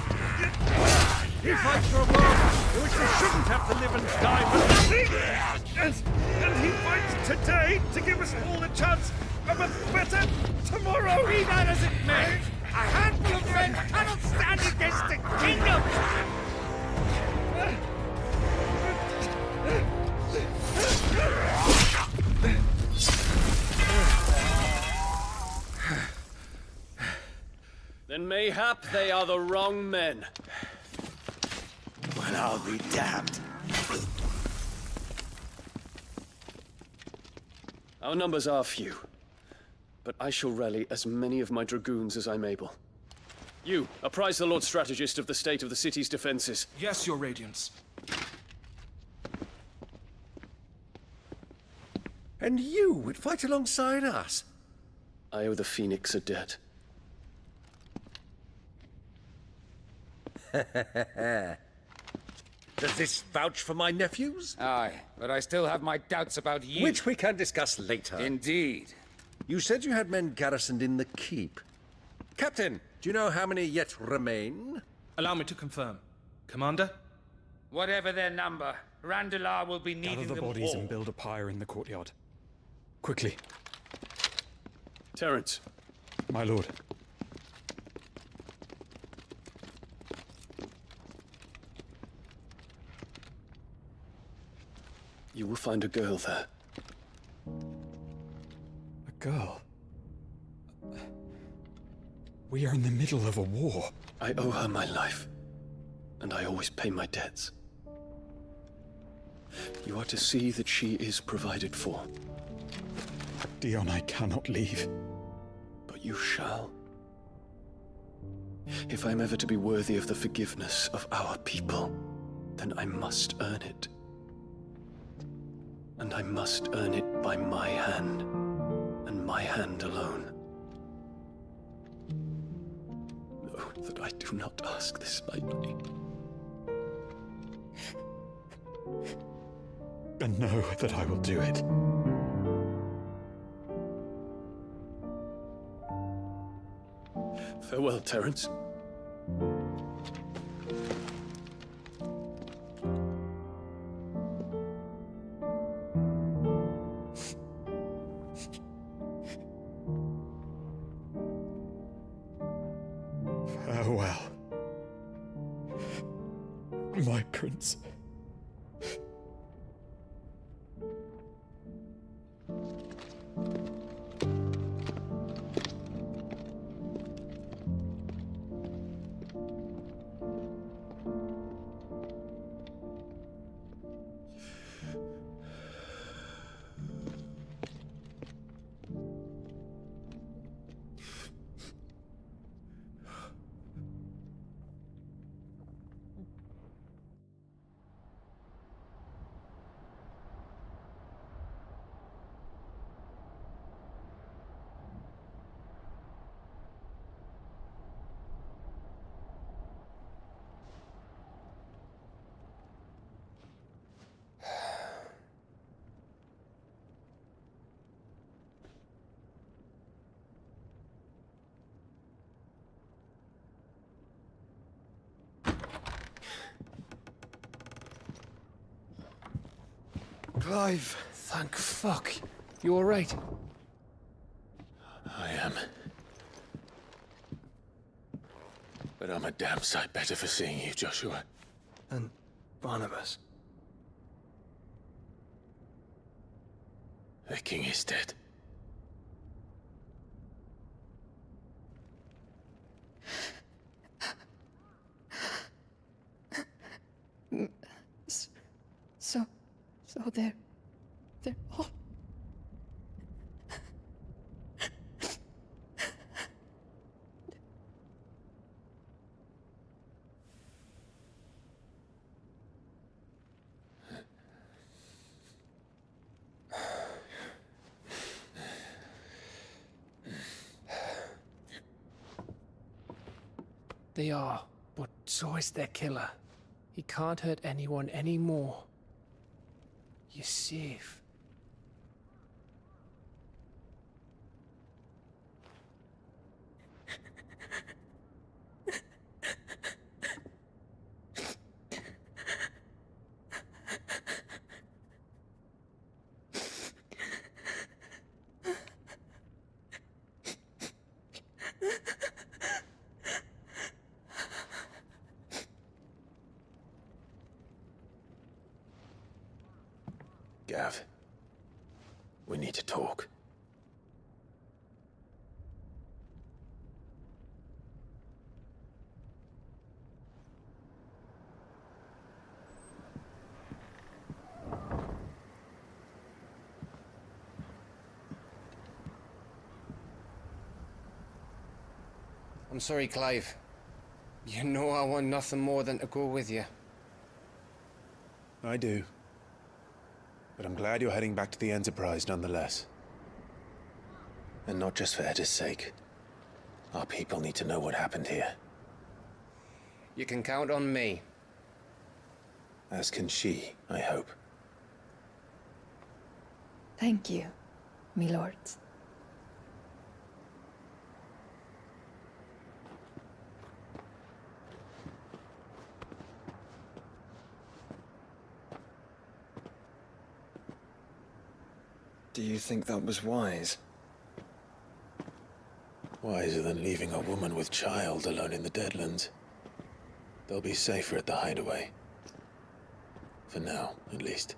He fights for a world in which we shouldn't have to live and die for nothing! And he fights today to give us all the chance of a better tomorrow! Be that as it may, a handful of men cannot stand against a kingdom! Then mayhap they are the wrong men. Well, I'll be damned. Our numbers are few, but I shall rally as many of my dragoons as I'm able. You, apprise the Lord Strategist of the state of the city's defenses. Yes, Your Radiance. And you would fight alongside us? I owe the Phoenix a debt. Does this vouch for my nephews? Aye, but I still have my doubts about you. Which we can discuss later. Indeed. You said you had men garrisoned in the keep. Captain, do you know how many yet remain? Allow me to confirm. Commander? Whatever their number, Randalar will be needing Gather the them bodies all. and build a pyre in the courtyard. Quickly. Terence. My lord. You will find a girl there. A girl? We are in the middle of a war. I owe her my life, and I always pay my debts. You are to see that she is provided for. Dion, I cannot leave. But you shall. If I'm ever to be worthy of the forgiveness of our people, then I must earn it. And I must earn it by my hand, and my hand alone. Know that I do not ask this lightly. And know that I will do it. Farewell, Terence. Farewell, my prince. Clive! Thank fuck. You alright? I am. But I'm a damn sight better for seeing you, Joshua. And Barnabas. The king is dead. So they're all... They are, but so is their killer. He can't hurt anyone anymore. You're safe. Gav, we need to talk. I'm sorry, Clive. You know I want nothing more than to go with you. I do. But I'm glad you're heading back to the Enterprise nonetheless. And not just for Edda's sake. Our people need to know what happened here. You can count on me. As can she, I hope. Thank you, me lords. Do you think that was wise? Wiser than leaving a woman with child alone in the Deadlands. They'll be safer at the hideaway. For now, at least.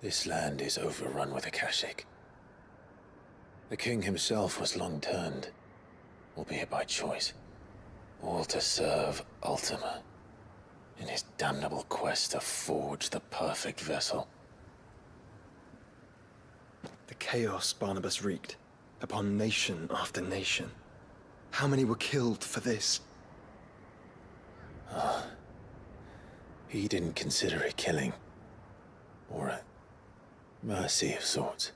This land is overrun with Akashic. The king himself was long turned, albeit by choice. All to serve Ultima, in his damnable quest to forge the perfect vessel. The chaos Barnabas wreaked upon nation after nation. How many were killed for this? He didn't consider it killing. Or a mercy of sorts.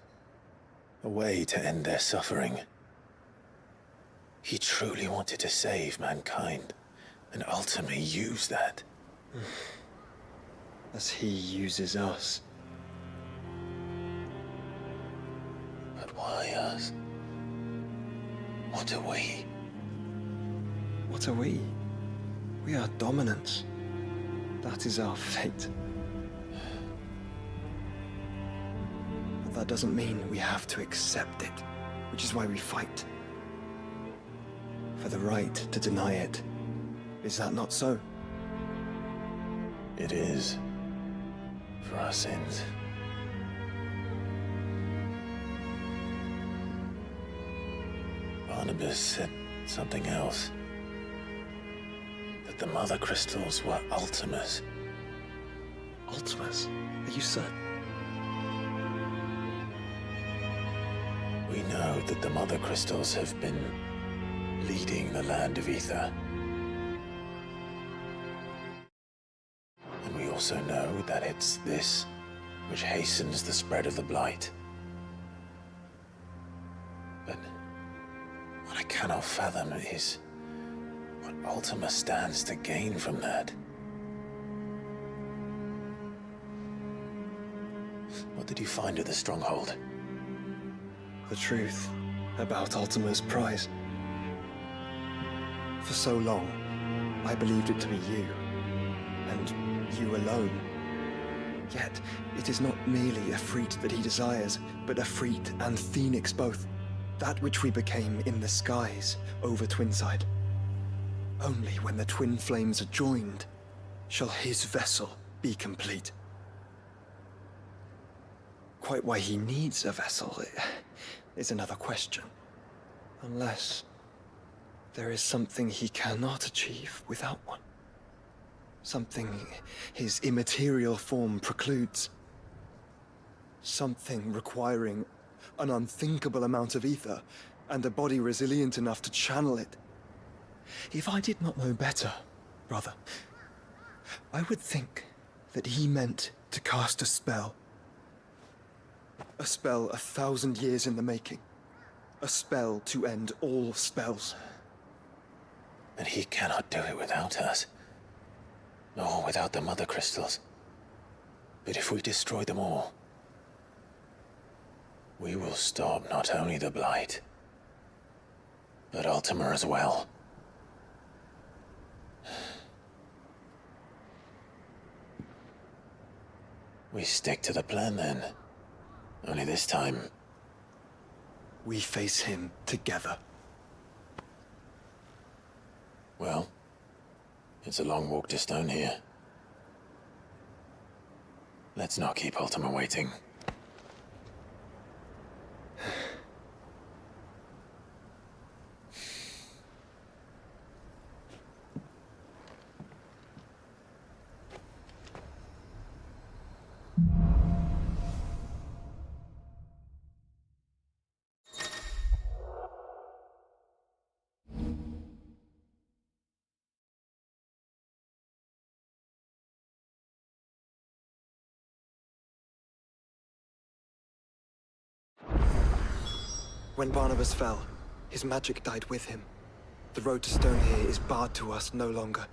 A way to end their suffering. He truly wanted to save mankind, and Ultima used that. As he uses us. But why us? What are we? What are we? We are dominants. That is our fate. But that doesn't mean we have to accept it, which is why we fight. For the right to deny it. Is that not so? It is. For our sins. Barnabas said something else. That the Mother Crystals were Ultimas. Ultimas? Are you certain? We know that the Mother Crystals have been leading the land of Ether. And we also know that it's this which hastens the spread of the Blight. But what I cannot fathom is what Ultima stands to gain from that. What did you find at the Stronghold? The truth about Ultima's prize. For so long, I believed it to be you, and you alone. Yet, it is not merely Efreet that he desires, but Efreet and Phoenix both. That which we became in the skies over Twinside. Only when the twin flames are joined shall his vessel be complete. Quite why he needs a vessel is another question. Unless there is something he cannot achieve without one. Something his immaterial form precludes. Something requiring an unthinkable amount of ether and a body resilient enough to channel it. If I did not know better, brother, I would think that he meant to cast a spell. A spell 1,000 years in the making. A spell to end all spells. But he cannot do it without us. Or without the Mother Crystals. But if we destroy them all, we will stop not only the Blight, but Ultima as well. We stick to the plan then. Only this time, we face him together. Well, it's a long walk to Stone here. Let's not keep Ultima waiting. When Barnabas fell, his magic died with him. The road to Stone here is barred to us no longer.